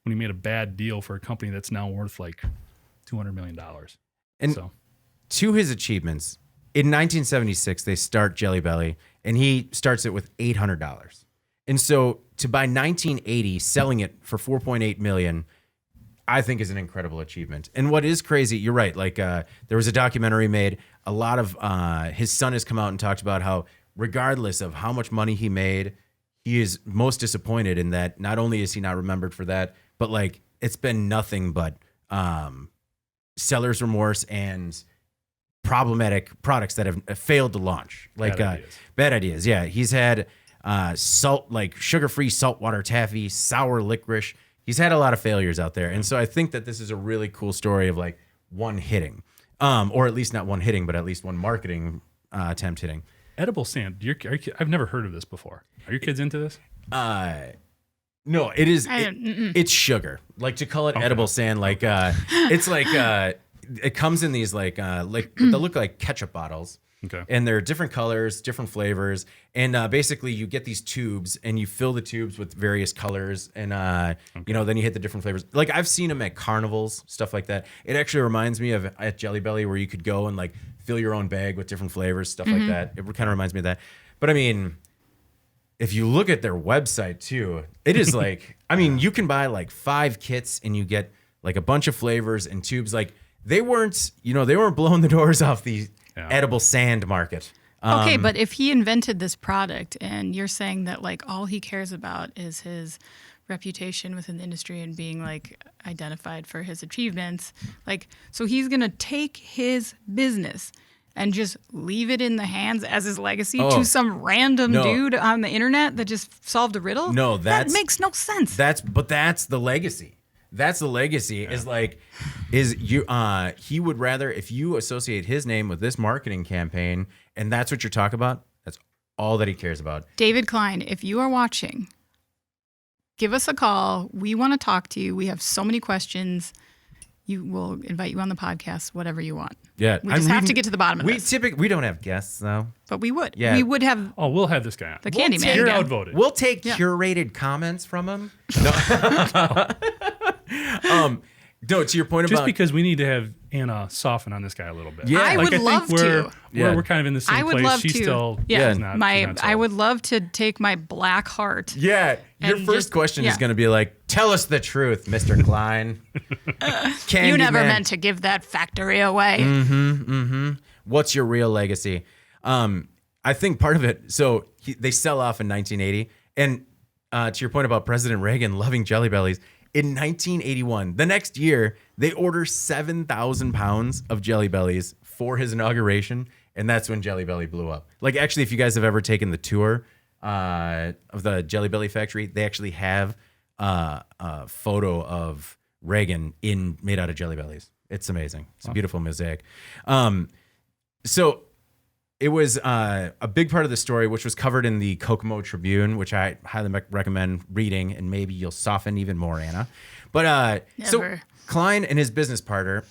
when he made a bad deal for a company that's now worth like $200 million. And so, to his achievements, in 1976, they start Jelly Belly, and he starts it with $800. And so to by 1980, selling it for $4.8 million, I think is an incredible achievement. And what is crazy, you're right. Like there was a documentary made. A lot of his son has come out and talked about how, regardless of how much money he made, he is most disappointed in that. Not only is he not remembered for that, but like it's been nothing but seller's remorse and problematic products that have failed to launch. Like bad ideas. Yeah, he's had salt, like sugar-free saltwater taffy, sour licorice. He's had a lot of failures out there. And so I think that this is a really cool story of like one hitting, or at least not one hitting, but at least one marketing attempt hitting. Edible sand. I've never heard of this before. Are your kids into this? No, it is. It's sugar. Like to call it edible sand, like it's like it comes in these like they look like ketchup bottles. Okay. And they're different colors, different flavors, and basically you get these tubes and you fill the tubes with various colors, and you know, then you hit the different flavors. Like I've seen them at carnivals, stuff like that. It actually reminds me of at Jelly Belly where you could go and like fill your own bag with different flavors, stuff like that. It kind of reminds me of that. But I mean, if you look at their website too, it is like, I mean, you can buy like 5 kits and you get like a bunch of flavors and tubes. Like they weren't blowing the doors off the edible sand market. Okay, but if he invented this product and you're saying that like all he cares about is his reputation within the industry and being like identified for his achievements, like, so he's going to take his business and just leave it in the hands as his legacy to some random dude on the internet that just solved a riddle? No, that makes no sense. That's the legacy. That's the legacy. He would rather, if you associate his name with this marketing campaign and that's what you're talking about, that's all that he cares about. David Klein, if you are watching, give us a call. We want to talk to you. We have so many questions. We'll invite you on the podcast, whatever you want. Yeah. We just have to get to the bottom of this. We don't have guests though. But we would. Yeah. We would have. Oh, we'll have this guy on. The Candyman. You're outvoted. We'll take curated comments from him. No, to your point just about because we need to have Anna soften on this guy a little bit. Yeah. I would love to. We're kind of in the same I would place. love She's to. still I would love to take my black heart. Yeah. Your first question is going to be like, tell us the truth, Mr. Klein. You never meant to give that factory away. What's your real legacy? I think part of it, so they sell off in 1980. And to your point about President Reagan loving Jelly Bellies, in 1981, the next year, they order 7,000 pounds of Jelly Bellies for his inauguration. And that's when Jelly Belly blew up. Like, actually, if you guys have ever taken the tour of the Jelly Belly factory, they actually have a photo of Reagan made out of Jelly Bellies. It's amazing. It's a beautiful mosaic. So it was a big part of the story, which was covered in the Kokomo Tribune, which I highly recommend reading, and maybe you'll soften even more, Anna. But so Klein and his business partner,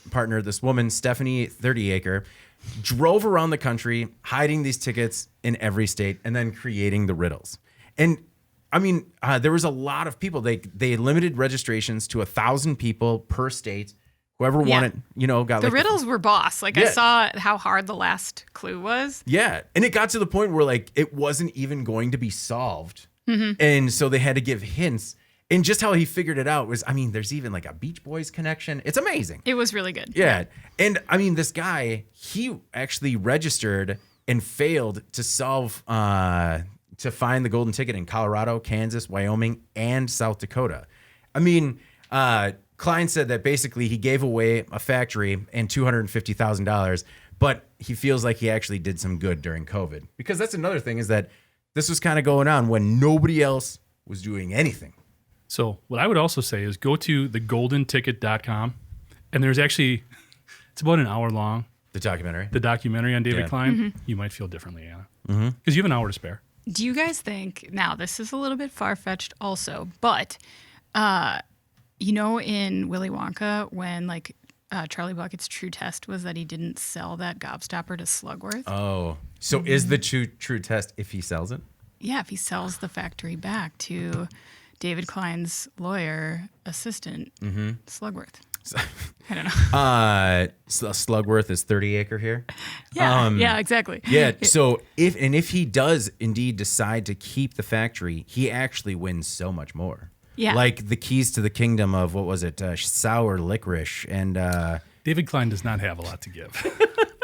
this woman, Stephanie 30acre, drove around the country hiding these tickets in every state and then creating the riddles. And I mean, there was a lot of people. They limited registrations to 1,000 people per state. Whoever wanted, got the riddles were boss. Like I saw how hard the last clue was. Yeah. And it got to the point where like it wasn't even going to be solved. And so they had to give hints. And just how he figured it out was, I mean, there's even like a Beach Boys connection. It's amazing. It was really good. Yeah. And I mean, this guy, he actually registered and failed to solve, to find the golden ticket in Colorado, Kansas, Wyoming, and South Dakota. I mean, Klein said that basically he gave away a factory and $250,000, but he feels like he actually did some good during COVID. Because that's another thing, is that this was kind of going on when nobody else was doing anything. So what I would also say is go to thegoldenticket.com, and there's actually, it's about an hour long. The documentary on David Klein. You might feel differently, Anna, because you have an hour to spare. Do you guys think, now this is a little bit far-fetched also, but in Willy Wonka, when like Charlie Bucket's true test was that he didn't sell that gobstopper to Slugworth. Oh, so is the true test if he sells it? Yeah, if he sells the factory back to David Klein's lawyer assistant, Slugworth. I don't know. Slugworth is 30 Acre here. Yeah, yeah, exactly. Yeah. So if he does indeed decide to keep the factory, he actually wins so much more. Yeah. Like the keys to the kingdom of, what was it? Sour licorice. And David Klein does not have a lot to give.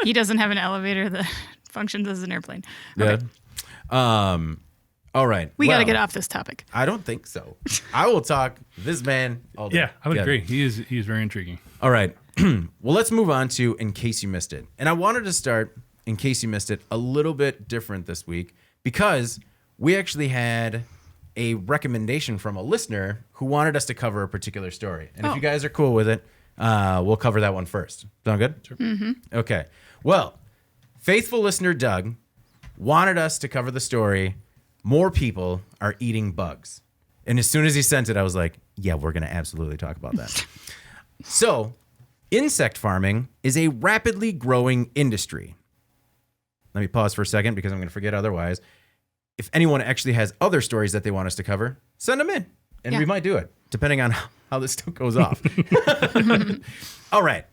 He doesn't have an elevator that functions as an airplane. Okay. Yeah. All right. We got to get off this topic. I don't think so. I will talk this man all day. Yeah, I would agree. He is very intriguing. All right. Well, let's move on to In Case You Missed It. And I wanted to start, In Case You Missed It, a little bit different this week because we actually had a recommendation from a listener who wanted us to cover a particular story. And if you guys are cool with it, we'll cover that one first. Sound good? Sure. Mm-hmm. Okay. Well, faithful listener Doug wanted us to cover the story, More People Are Eating Bugs. And as soon as he sent it, I was like, yeah, we're going to absolutely talk about that. So, insect farming is a rapidly growing industry. Let me pause for a second because I'm going to forget otherwise. If anyone actually has other stories that they want us to cover, send them in. And we might do it, depending on how this stuff goes off. All right.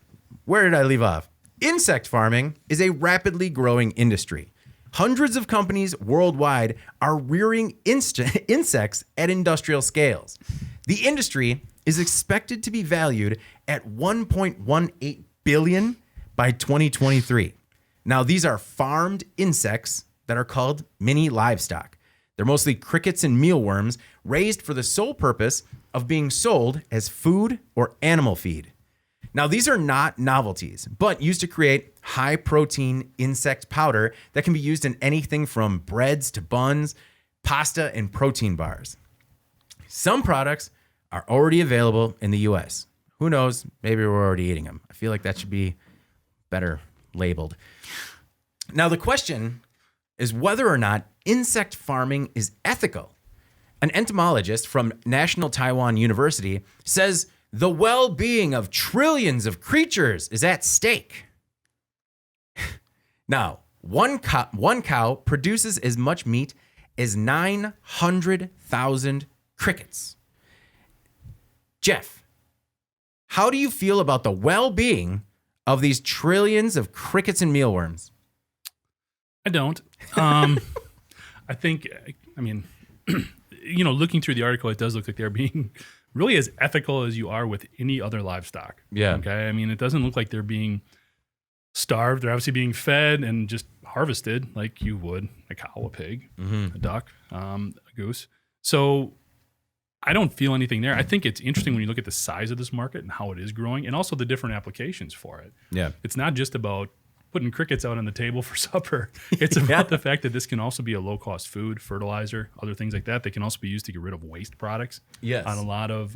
Where did I leave off? Insect farming is a rapidly growing industry. Hundreds of companies worldwide are rearing insects at industrial scales. The industry is expected to be valued at $1.18 billion by 2023. Now, these are farmed insects that are called mini livestock. They're mostly crickets and mealworms raised for the sole purpose of being sold as food or animal feed. Now, these are not novelties, but used to create high-protein insect powder that can be used in anything from breads to buns, pasta, and protein bars. Some products are already available in the U.S. Who knows? Maybe we're already eating them. I feel like that should be better labeled. Now, the question is whether or not insect farming is ethical. An entomologist from National Taiwan University says the well-being of trillions of creatures is at stake. Now, one cow produces as much meat as 900,000 crickets. Jeff, how do you feel about the well-being of these trillions of crickets and mealworms? I don't. I think, looking through the article, it does look like they're being really as ethical as you are with any other livestock. Yeah. Okay. I mean, it doesn't look like they're being starved. They're obviously being fed and just harvested like you would a cow, a pig, a duck, a goose. So I don't feel anything there. I think it's interesting when you look at the size of this market and how it is growing and also the different applications for it. Yeah. It's not just about putting crickets out on the table for supper. It's about the fact that this can also be a low-cost food, fertilizer, other things like that. They can also be used to get rid of waste products on a lot of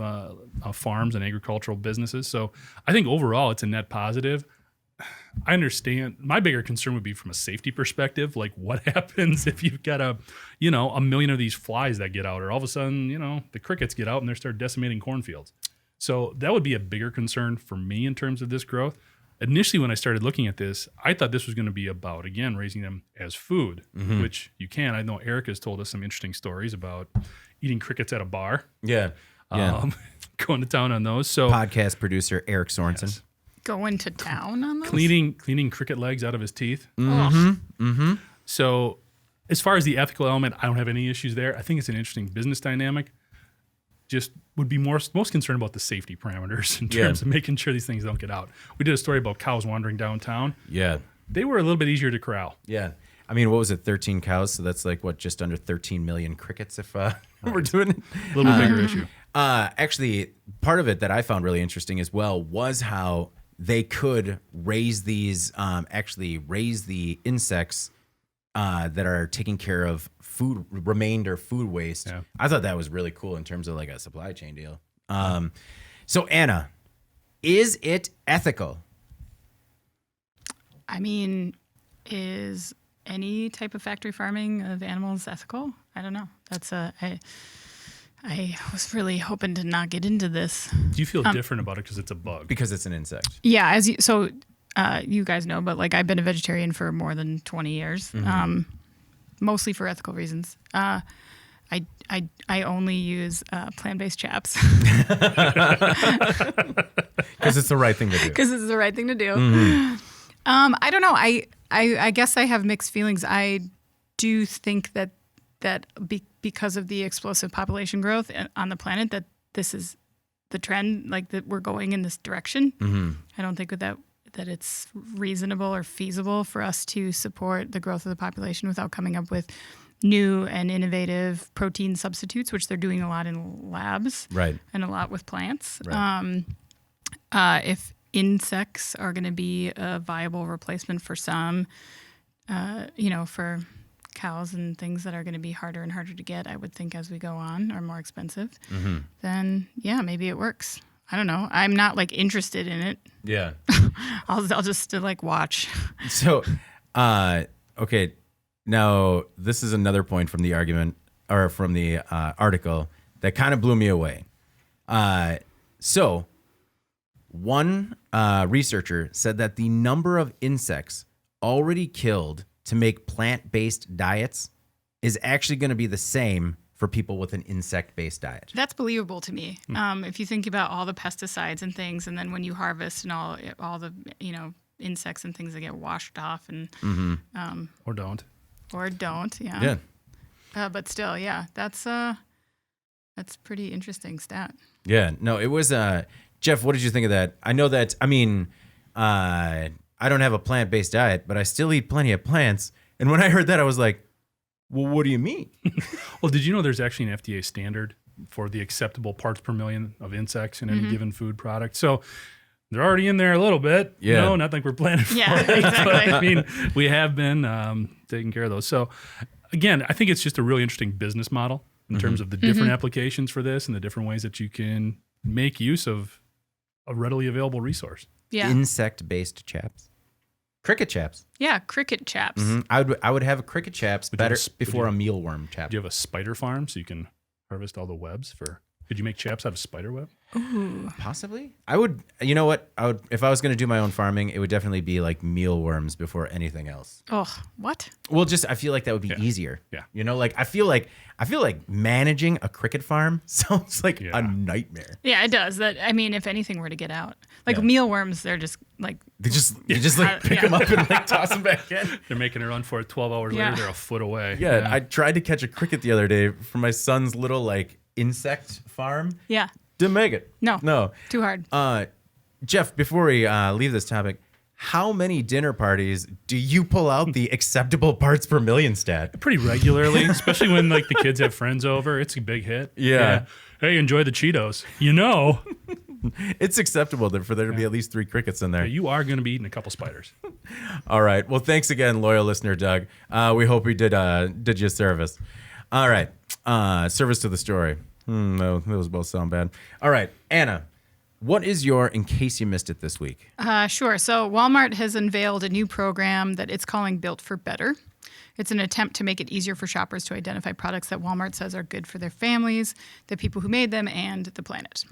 farms and agricultural businesses. So I think overall it's a net positive. I understand. My bigger concern would be from a safety perspective, like what happens if you've got a million of these flies that get out, or all of a sudden, the crickets get out and they start decimating cornfields. So that would be a bigger concern for me in terms of this growth. Initially, when I started looking at this, I thought this was going to be about, again, raising them as food, which you can. I know Eric has told us some interesting stories about eating crickets at a bar. Yeah. Going to town on those. So podcast producer Eric Sorensen. Yes. Going to town on those? Cleaning cricket legs out of his teeth. So as far as the ethical element, I don't have any issues there. I think it's an interesting business dynamic. Just would be most concerned about the safety parameters in terms of making sure these things don't get out. We did a story about cows wandering downtown. Yeah. They were a little bit easier to corral. Yeah. I mean, what was it, 13 cows? So that's like, just under 13 million crickets if we're doing it? A little bit bigger issue. Actually, part of it that I found really interesting as well was how they could raise these, raise the insects that are taking care of remainder food waste. Yeah. I thought that was really cool in terms of like a supply chain deal. So Anna, is it ethical? I mean, is any type of factory farming of animals ethical? I don't know. That's I was really hoping to not get into this. Do you feel different about it because it's a bug? Because it's an insect. Yeah, you guys know, but like I've been a vegetarian for more than 20 years, mostly for ethical reasons. I only use plant-based chaps Because it's the right thing to do. because it's the right thing to do. I don't know. I guess I have mixed feelings. I do think that because of the explosive population growth on the planet, that this is the trend, like that we're going in this direction. I don't think that it's reasonable or feasible for us to support the growth of the population without coming up with new and innovative protein substitutes, which they're doing a lot in labs, Right. and a lot with plants. Right. If insects are going to be a viable replacement for some, for cows and things that are going to be harder and harder to get, I would think as we go on, are more expensive, then yeah, maybe it works. I don't know. I'm not like interested in it. Yeah. I'll just like watch. So, okay. Now, this is another point from the argument or from the article that kind of blew me away. So, one researcher said that the number of insects already killed to make plant-based diets is actually going to be the same for people with an insect-based diet. That's believable to me. If you think about all the pesticides and things, and then when you harvest and all the insects and things that get washed off and Or don't. yeah. But still, yeah, that's pretty interesting stat. Yeah. No, it was. Jeff, what did you think of that? I know that. I mean, I don't have a plant-based diet, but I still eat plenty of plants. And when I heard that, I was like, well, what do you mean? Well, did you know there's actually an FDA standard for the acceptable parts per million of insects in any given food product? So they're already in there a little bit. Yeah. No, not like we're planning for Yeah, it. exactly. But, I mean, we have been taking care of those. So again, I think it's just a really interesting business model in terms of the different applications for this and the different ways that you can make use of a readily available resource. Yeah, Insect-based chaps. Cricket chaps. yeah, cricket chaps. I would have a cricket chaps Would you better have before a mealworm chap. Do you have a spider farm so you can harvest all the webs for? Could you make chaps out of spider web? Possibly. I would. You know what? I would if I was going to do my own farming. It would definitely be like mealworms before anything else. Oh, what? Well, I feel like that would be easier. Yeah. You know, like I feel like managing a cricket farm sounds like Yeah. a nightmare. Yeah, it does. That I mean, if anything were to get out, like Yeah. mealworms, they're just like You just like pick them up and like toss them back in. They're making a run for it. 12 hours Yeah. later, they're a foot away. Yeah, I tried to catch a cricket the other day for my son's little like insect farm. yeah, Didn't make it. No. too hard. Jeff, before we leave this topic, how many dinner parties do you pull out the acceptable parts per million stat? Pretty regularly, especially when like the kids have friends over. It's a big hit. Yeah. Hey, enjoy the Cheetos. You know, It's acceptable for there to be at least 3 crickets in there. you are going to be eating a couple spiders. All right. Well, thanks again, loyal listener Doug. We hope we did you a service. All right. Service to the story. No, those both sound bad. All right, Anna, what is your in case you missed it this week? Sure. So Walmart has unveiled a new program that it's calling Built for Better. It's an attempt to make it easier for shoppers to identify products that Walmart says are good for their families, the people who made them, and the planet.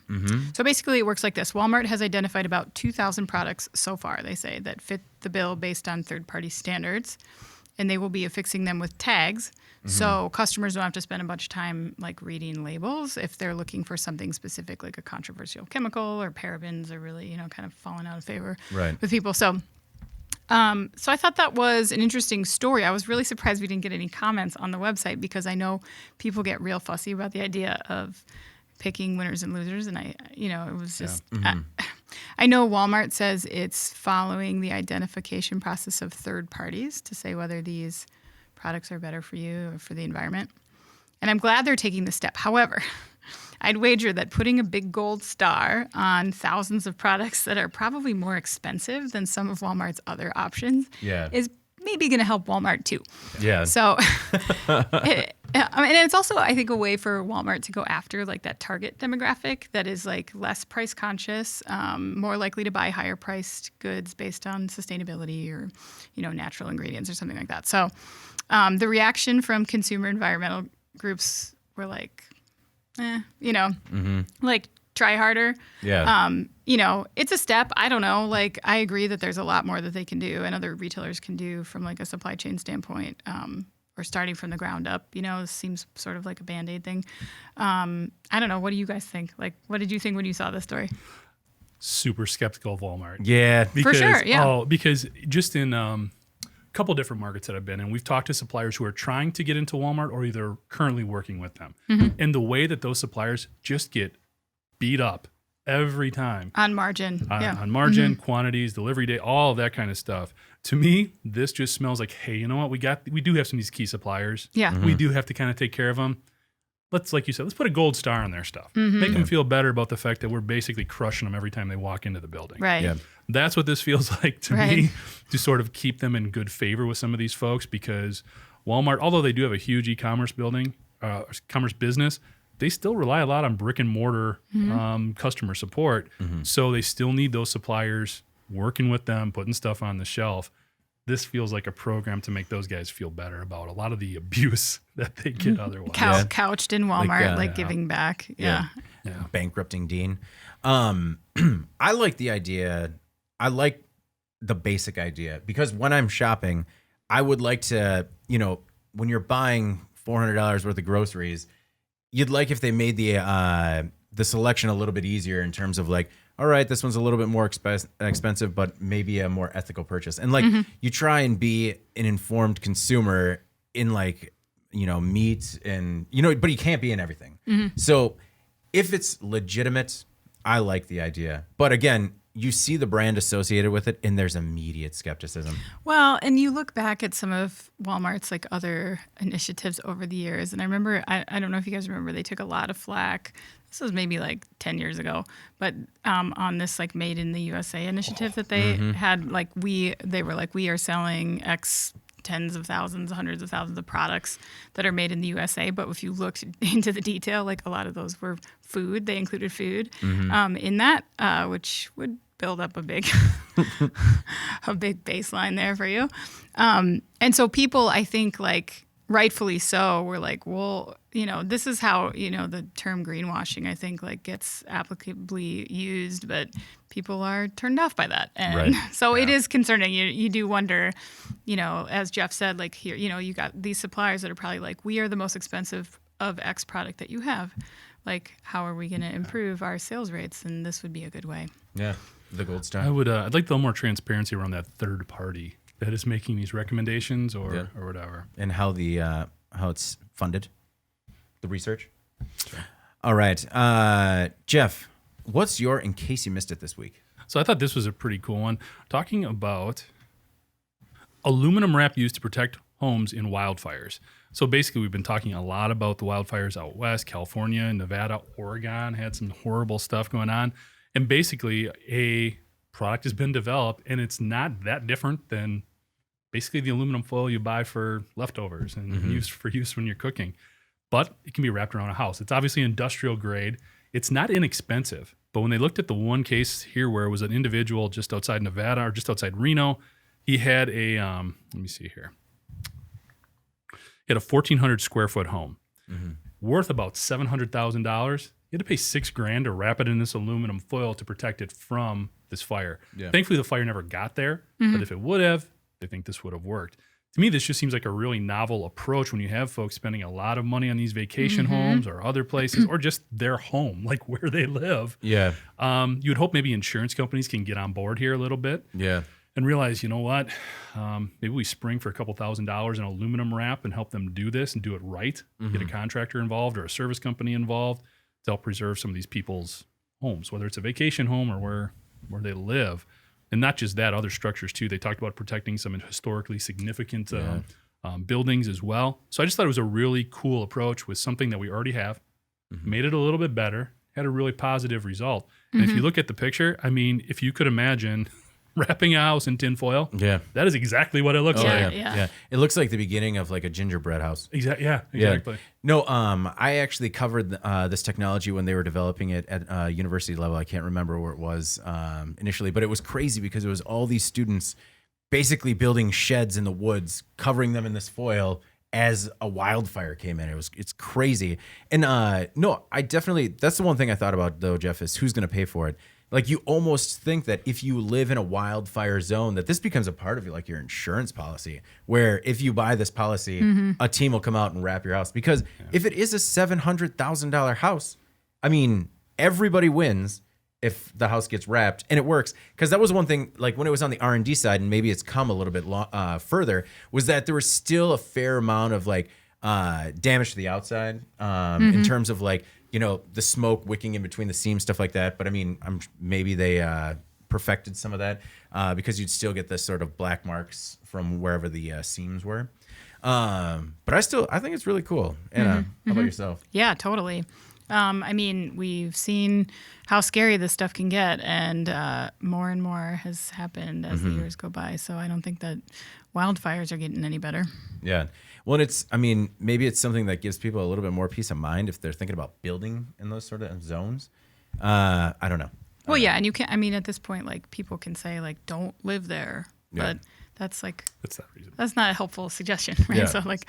So basically, it works like this. Walmart has identified about 2,000 products so far, they say, that fit the bill based on third-party standards, and they will be affixing them with tags. So customers don't have to spend a bunch of time like reading labels if they're looking for something specific, like a controversial chemical or parabens are really, kind of falling out of favor with people. So I thought that was an interesting story. I was really surprised we didn't get any comments on the website because I know people get real fussy about the idea of picking winners and losers. And it was just, I know Walmart says it's following the identification process of third parties to say whether these products are better for you or for the environment. And I'm glad they're taking this step. However, I'd wager that putting a big gold star on thousands of products that are probably more expensive than some of Walmart's other options is maybe going to help Walmart too. Yeah. So, and it's also, I think, a way for Walmart to go after like that target demographic that is like less price conscious, more likely to buy higher priced goods based on sustainability or, natural ingredients or something like that. So, the reaction from consumer environmental groups were like, like try harder. Yeah. It's a step. I don't know. Like, I agree that there's a lot more that they can do and other retailers can do from like a supply chain standpoint, or starting from the ground up. This seems sort of like a Band-Aid thing. I don't know. What do you guys think? Like, what did you think when you saw this story? Super skeptical of Walmart. Yeah. For sure, yeah. Because just in a couple different markets that I've been in, we've talked to suppliers who are trying to get into Walmart or either currently working with them. And the way that those suppliers just get beat up every time. On margin. On margin, quantities, delivery day, all of that kind of stuff. To me, this just smells like, hey, you know what? We do have some of these key suppliers. Yeah. We do have to kind of take care of them. Let's, like you said, let's put a gold star on their stuff. Make them feel better about the fact that we're basically crushing them every time they walk into the building. Right. Yeah. That's what this feels like to me, to sort of keep them in good favor with some of these folks, because Walmart, although they do have a huge e-commerce commerce business, they still rely a lot on brick and mortar customer support. So they still need those suppliers working with them, putting stuff on the shelf. This feels like a program to make those guys feel better about a lot of the abuse that they get otherwise. Couched in Walmart, giving back. Yeah. Bankrupting Dean. I like the idea. I like the basic idea, because when I'm shopping, I would like to, when you're buying $400 worth of groceries, you'd like if they made the selection a little bit easier in terms of like, all right, this one's a little bit more expensive, but maybe a more ethical purchase. And like, you try and be an informed consumer in like, meat and, but you can't be in everything. So if it's legitimate, I like the idea. But again, you see the brand associated with it, and there's immediate skepticism. Well, and you look back at some of Walmart's like other initiatives over the years, and I remember, I don't know if you guys remember, they took a lot of flack. This was maybe like 10 years ago, but on this like Made in the USA initiative that they had, like they were like, we are selling X tens of thousands, hundreds of thousands of products that are made in the USA. But if you looked into the detail, like a lot of those were food. They included food in that, which would build up a big baseline there for you. And so people, I think, like rightfully so, were like, well, this is how, the term greenwashing, I think, like gets applicably used, but people are turned off by that. And so it is concerning. You do wonder, as Jeff said, like here, you got these suppliers that are probably like, we are the most expensive of X product that you have. Like, how are we going to improve our sales rates? And this would be a good way. Yeah. The gold star. I'd like a little more transparency around that third party that is making these recommendations or whatever. And how how it's funded, the research. Sure. All right. Jeff, what's your in case you missed it this week? So I thought this was a pretty cool one. Talking about aluminum wrap used to protect homes in wildfires. So basically, we've been talking a lot about the wildfires out west, California, Nevada, Oregon had some horrible stuff going on. And basically, a product has been developed, and it's not that different than basically the aluminum foil you buy for leftovers and use when you're cooking. But it can be wrapped around a house. It's obviously industrial grade. It's not inexpensive. But when they looked at the one case here where it was an individual just outside Nevada or just outside Reno, he had a, let me see here. He had a 1,400 square foot home worth about $700,000. You had to pay $6,000 to wrap it in this aluminum foil to protect it from this fire. Yeah. Thankfully, the fire never got there, but if it would have, they think this would have worked. To me, this just seems like a really novel approach when you have folks spending a lot of money on these vacation homes or other places or just their home, like where they live. Yeah. You would hope maybe insurance companies can get on board here a little bit. Yeah. And realize, you know what, maybe we spring for a couple $1,000s in aluminum wrap and help them do this and do it right. Get a contractor involved or a service company involved to help preserve some of these people's homes, whether it's a vacation home or where they live. And not just that, other structures too. They talked about protecting some historically significant buildings as well. So I just thought it was a really cool approach with something that we already have, made it a little bit better, had a really positive result. And if you look at the picture, I mean, if you could imagine wrapping a house in tinfoil, that is exactly what it looks like. Yeah. It looks like the beginning of like a gingerbread house. Exactly. No, I actually covered this technology when they were developing it at university level. I can't remember where it was initially, but it was crazy because it was all these students basically building sheds in the woods, covering them in this foil as a wildfire came in. It's crazy. And no, I definitely, that's the one thing I thought about though, Jeff, is who's going to pay for it. Like you almost think that if you live in a wildfire zone, that this becomes a part of like your insurance policy, where if you buy this policy, a team will come out and wrap your house. Because if it is a $700,000 house, I mean, everybody wins if the house gets wrapped and it works. Because that was one thing, like when it was on the R&D side, and maybe it's come a little bit further, was that there was still a fair amount of like damage to the outside in terms of like, you know, the smoke wicking in between the seams, stuff like that. But I mean, maybe they perfected some of that because you'd still get this sort of black marks from wherever the seams were. But I think it's really cool. Anna, how about yourself? Yeah, totally. I mean, we've seen how scary this stuff can get, and more and more has happened as the years go by. So I don't think that wildfires are getting any better. Yeah. Well, maybe it's something that gives people a little bit more peace of mind if they're thinking about building in those sort of zones. I don't know. Well, yeah, and you can't. I mean, at this point, like people can say, like, don't live there, but that's like That's not reasonable. that's not a helpful suggestion, right? Yeah. So, like,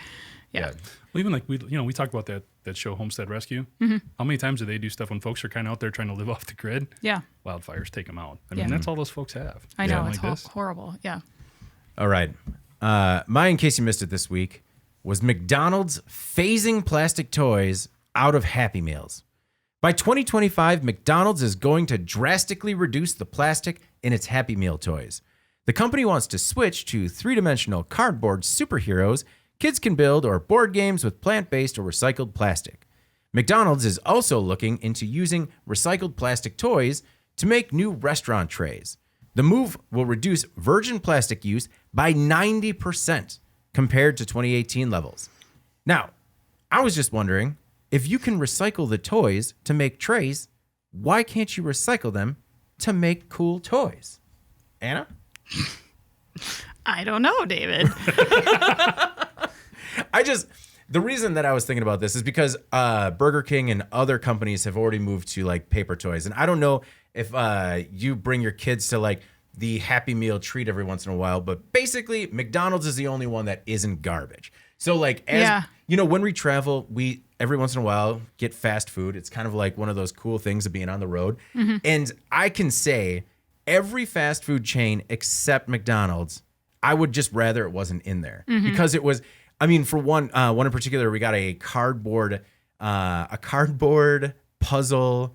yeah. Well, even like we talk about that show Homestead Rescue. How many times do they do stuff when folks are kind of out there trying to live off the grid? Yeah. Wildfires take them out. I mean, Yeah. that's all those folks have. I know, Something it's like this. horrible. Yeah. All right. Mine, in case you missed it this week, was McDonald's phasing plastic toys out of Happy Meals. By 2025, McDonald's is going to drastically reduce the plastic in its Happy Meal toys. The company wants to switch to three-dimensional cardboard superheroes kids can build or board games with plant-based or recycled plastic. McDonald's is also looking into using recycled plastic toys to make new restaurant trays. The move will reduce virgin plastic use by 90% compared to 2018 levels. Now, I was just wondering, if you can recycle the toys to make trays, why can't you recycle them to make cool toys? Anna? I don't know, David. The reason that I was thinking about this is because Burger King and other companies have already moved to like paper toys. And I don't know if you bring your kids to like the Happy Meal treat every once in a while, but basically McDonald's is the only one that isn't garbage. So like, when we travel, we every once in a while get fast food. It's kind of like one of those cool things of being on the road. And I can say every fast food chain except McDonald's, I would just rather it wasn't in there because it was, I mean, for one in particular, we got a cardboard puzzle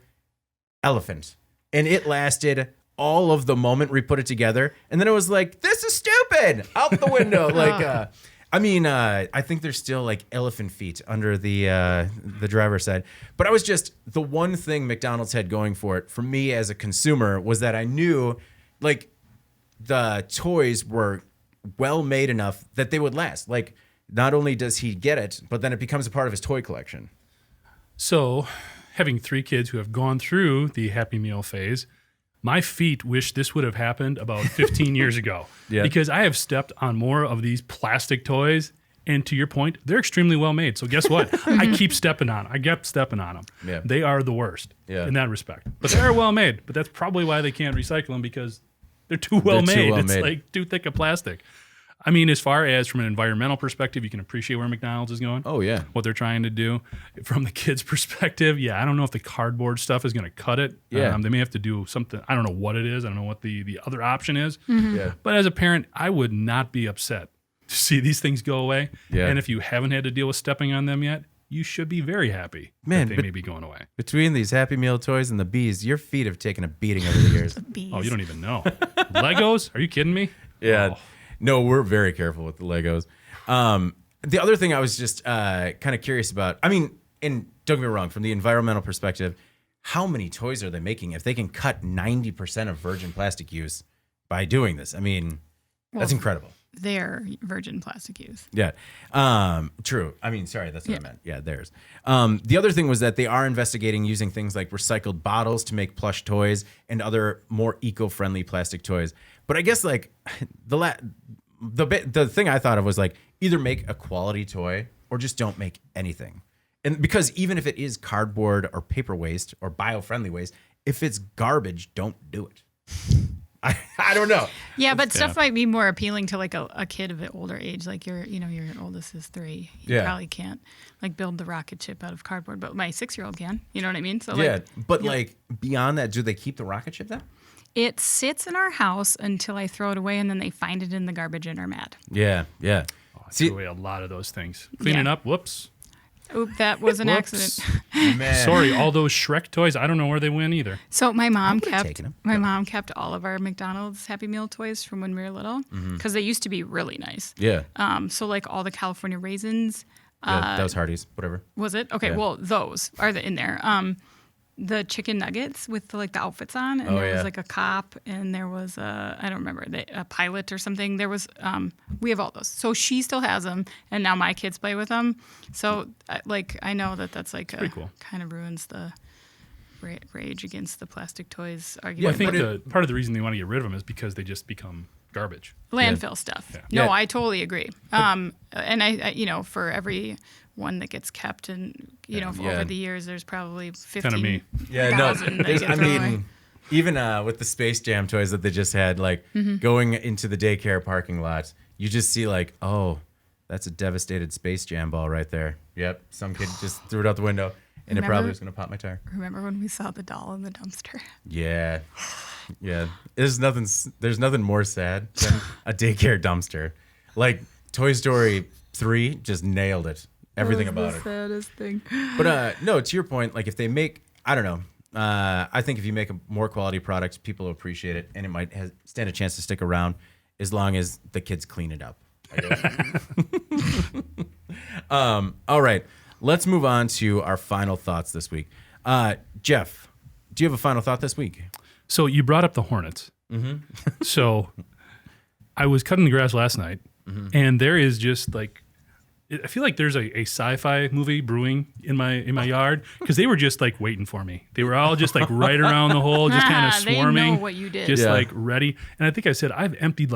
elephant, and it lasted all of the moment we put it together, and then it was like, this is stupid, out the window. Like, I think there's still like elephant feet under the driver's side, but I was just, the one thing McDonald's had going for it for me as a consumer was that I knew like the toys were well made enough that they would last. Like, not only does he get it, but then it becomes a part of his toy collection. So, having 3 kids who have gone through the Happy Meal phase, my feet wish this would have happened about 15 years ago. Yeah. Because I have stepped on more of these plastic toys, and to your point, they're extremely well made. So guess what? I keep stepping on them. I kept stepping on them. Yeah. They are the worst in that respect. But they are well made. But that's probably why they can't recycle them, because they're too well made. It's like too thick of plastic. I mean, as far as from an environmental perspective, you can appreciate where McDonald's is going. Oh, yeah. What they're trying to do. From the kids' perspective, I don't know if the cardboard stuff is going to cut it. Yeah. They may have to do something. I don't know what it is. I don't know what the other option is. Yeah. But as a parent, I would not be upset to see these things go away. Yeah. And if you haven't had to deal with stepping on them yet, you should be very happy that they may be going away. Between these Happy Meal toys and the bees, your feet have taken a beating over the years. Oh, you don't even know. Legos? Are you kidding me? Yeah. Oh. No, we're very careful with the Legos. The other thing I was just kind of curious about, I mean, and don't get me wrong, from the environmental perspective, how many toys are they making if they can cut 90% of virgin plastic use by doing this? I mean, that's incredible. Their virgin plastic use. Yeah. True. I mean, sorry, that's what I meant. Yeah, theirs. The other thing was that they are investigating using things like recycled bottles to make plush toys and other more eco-friendly plastic toys. But I guess like the thing I thought of was like, either make a quality toy or just don't make anything. And because even if it is cardboard or paper waste or bio-friendly waste, if it's garbage, don't do it. I don't know. Yeah, but stuff might be more appealing to like a kid of an older age. Like your oldest is 3. You probably can't like build the rocket ship out of cardboard, but my 6-year-old can. You know what I mean? So like beyond that, do they keep the rocket ship then? It sits in our house until I throw it away, and then they find it in the garbage and are mad. Yeah. Oh, I threw away a lot of those things. Cleaning up, whoops. Oop, that was an accident. Man. Sorry, all those Shrek toys, I don't know where they went either. So my mom kept all of our McDonald's Happy Meal toys from when we were little because they used to be really nice. Yeah. So like all the California raisins. That was Hardee's, whatever. Was it? Okay, well, those are in there. The chicken nuggets with the outfits on, and there was like a cop, and there was I don't remember, a pilot or something. There was we have all those. So she still has them, and now my kids play with them. So I know that's like pretty cool. Kind of ruins the rage against the plastic toys argument. Well, I think part of the reason they want to get rid of them is because they just become garbage. Landfill stuff. Yeah. No, I totally agree. And I for every one that gets kept, and over the years, there's probably 15. Kind of me. Yeah, no. Even with the Space Jam toys that they just had, going into the daycare parking lot, you just see oh, that's a devastated Space Jam ball right there. Yep, some kid just threw it out the window, and it probably was gonna pop my tire. Remember when we saw the doll in the dumpster? Yeah. Yeah, there's nothing more sad than a daycare dumpster. Like Toy Story 3 just nailed it. Everything about it. Saddest thing. But no, to your point, if they make, I don't know, I think if you make a more quality product, people will appreciate it, and it might stand a chance to stick around as long as the kids clean it up. All right, let's move on to our final thoughts this week. Jeff, do you have a final thought this week? So you brought up the Hornets. Mm-hmm. So I was cutting the grass last night, and there is just I feel like there's a sci-fi movie brewing in my yard because they were just waiting for me. They were all just right around the hole, just kind of swarming. They know what you did. Just ready. And I think I said I've emptied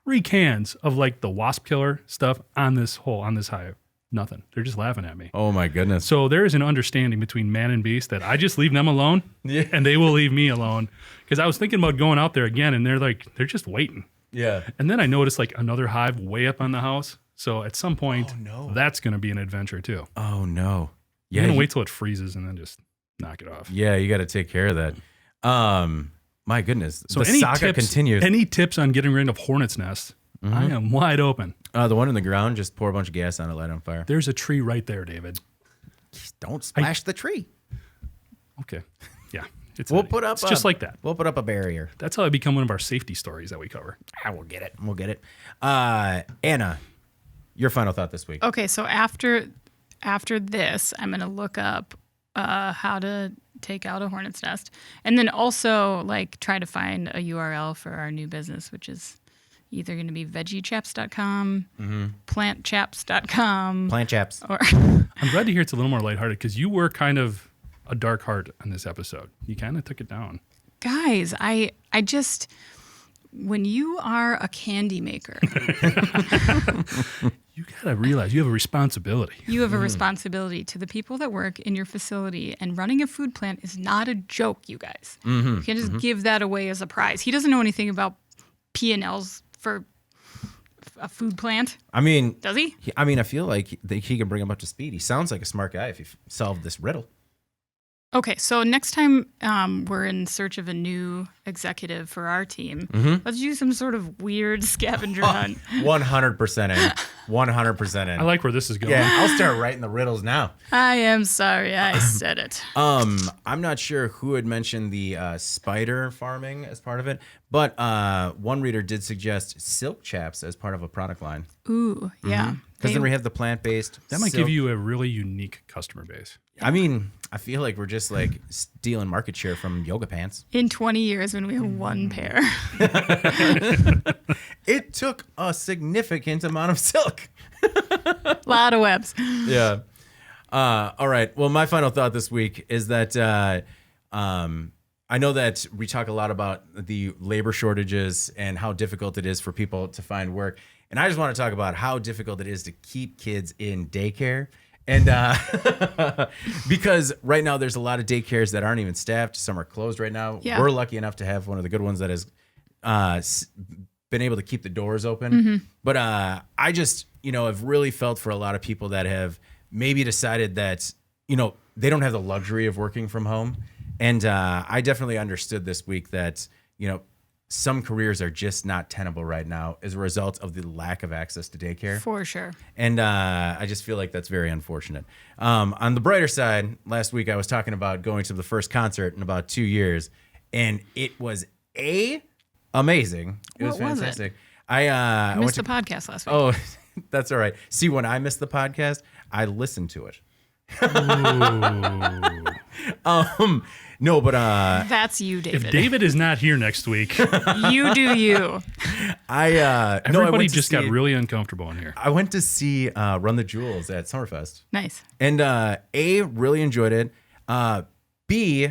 3 cans of the wasp killer stuff on this hive. Nothing. They're just laughing at me. Oh my goodness. So there is an understanding between man and beast that I just leave them alone, and they will leave me alone. Because I was thinking about going out there again, and they're just waiting. Yeah. And then I noticed another hive way up on the house. So at some point, that's going to be an adventure too. Oh no. Yeah. You're going to wait till it freezes and then just knock it off. Yeah, you got to take care of that. My goodness. So the saga continues. Any tips on getting rid of hornet's nests? I am wide open. The one in the ground, just pour a bunch of gas on it, light it on fire. There's a tree right there, David. Don't splash the tree. Okay. Yeah. It's just like that. We'll put up a barrier. That's how I become one of our safety stories that we cover. We'll get it. Anna, your final thought this week. Okay, so after this, I'm going to look up how to take out a hornet's nest, and then also try to find a URL for our new business, which is either going to be veggiechaps.com, plantchaps.com. Plant chaps. Or I'm glad to hear it's a little more lighthearted because you were kind of a dark heart on this episode. You kind of took it down. Guys, I just, when you are a candy maker, you got to realize you have a responsibility. You have a responsibility to the people that work in your facility, and running a food plant is not a joke, you guys. You can't just give that away as a prize. He doesn't know anything about P&Ls for a food plant. I mean, does he? I feel like he can bring him up to speed. He sounds like a smart guy if he solved this riddle. Okay, so next time we're in search of a new executive for our team, let's do some sort of weird scavenger hunt. 100% in. 100% in. I like where this is going. Yeah, I'll start writing the riddles now. I am sorry I said it. I'm not sure who had mentioned the spider farming as part of it, but one reader did suggest silk chaps as part of a product line. Ooh, yeah. Because then we have the plant-based. That might give you a really unique customer base. I mean, I feel like we're just stealing market share from yoga pants. In 20 years when we have one pair. It took a significant amount of silk. A lot of webs. Yeah. All right. Well, my final thought this week is that I know that we talk a lot about the labor shortages and how difficult it is for people to find work. And I just want to talk about how difficult it is to keep kids in daycare. And because right now there's a lot of daycares that aren't even staffed. Some are closed right now. Yeah. We're lucky enough to have one of the good ones that is been able to keep the doors open. But I just, have really felt for a lot of people that have maybe decided that, they don't have the luxury of working from home. And I definitely understood this week that, some careers are just not tenable right now as a result of the lack of access to daycare. For sure. And I just feel like that's very unfortunate. On the brighter side, last week I was talking about going to the first concert in about 2 years, and it was amazing. It was What was fantastic. it? I missed the podcast last week. Oh, that's all right. See, when I missed the podcast, I listened to it. No, but That's you, David. If David is not here next week, You do you. everybody just got really uncomfortable in here. I went to see Run the Jewels at Summerfest. Nice. And A, really enjoyed it. B,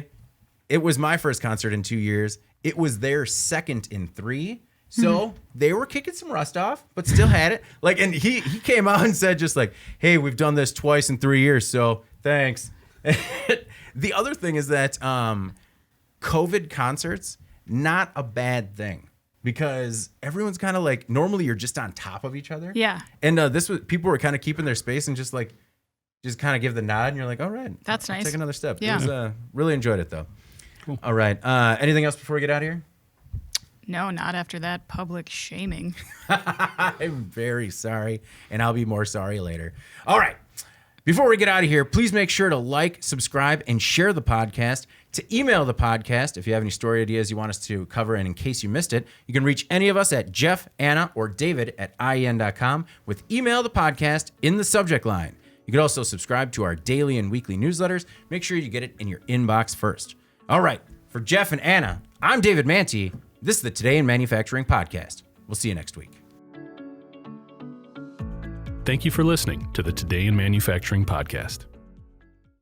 it was my first concert in 2 years. It was their second in 3. So they were kicking some rust off, but still had it. And he came out and said just like, hey, we've done this twice in 3 years, so thanks. The other thing is that COVID concerts, not a bad thing. Because everyone's kind of like, normally you're just on top of each other. Yeah. And people were kind of keeping their space and just kind of give the nod, and you're like, all right. That's nice. Take another step. Yeah. It was, really enjoyed it, though. Cool. All right. Anything else before we get out of here? No, not after that public shaming. I'm very sorry, and I'll be more sorry later. All right. Before we get out of here, please make sure to like, subscribe, and share the podcast. To email the podcast, if you have any story ideas you want us to cover, and in case you missed it, you can reach any of us at Jeff, Anna, or David at IEN.com with email the podcast in the subject line. You can also subscribe to our daily and weekly newsletters. Make sure you get it in your inbox first. All right. For Jeff and Anna, I'm David Manti. This is the Today in Manufacturing podcast. We'll see you next week. Thank you for listening to the Today in Manufacturing podcast.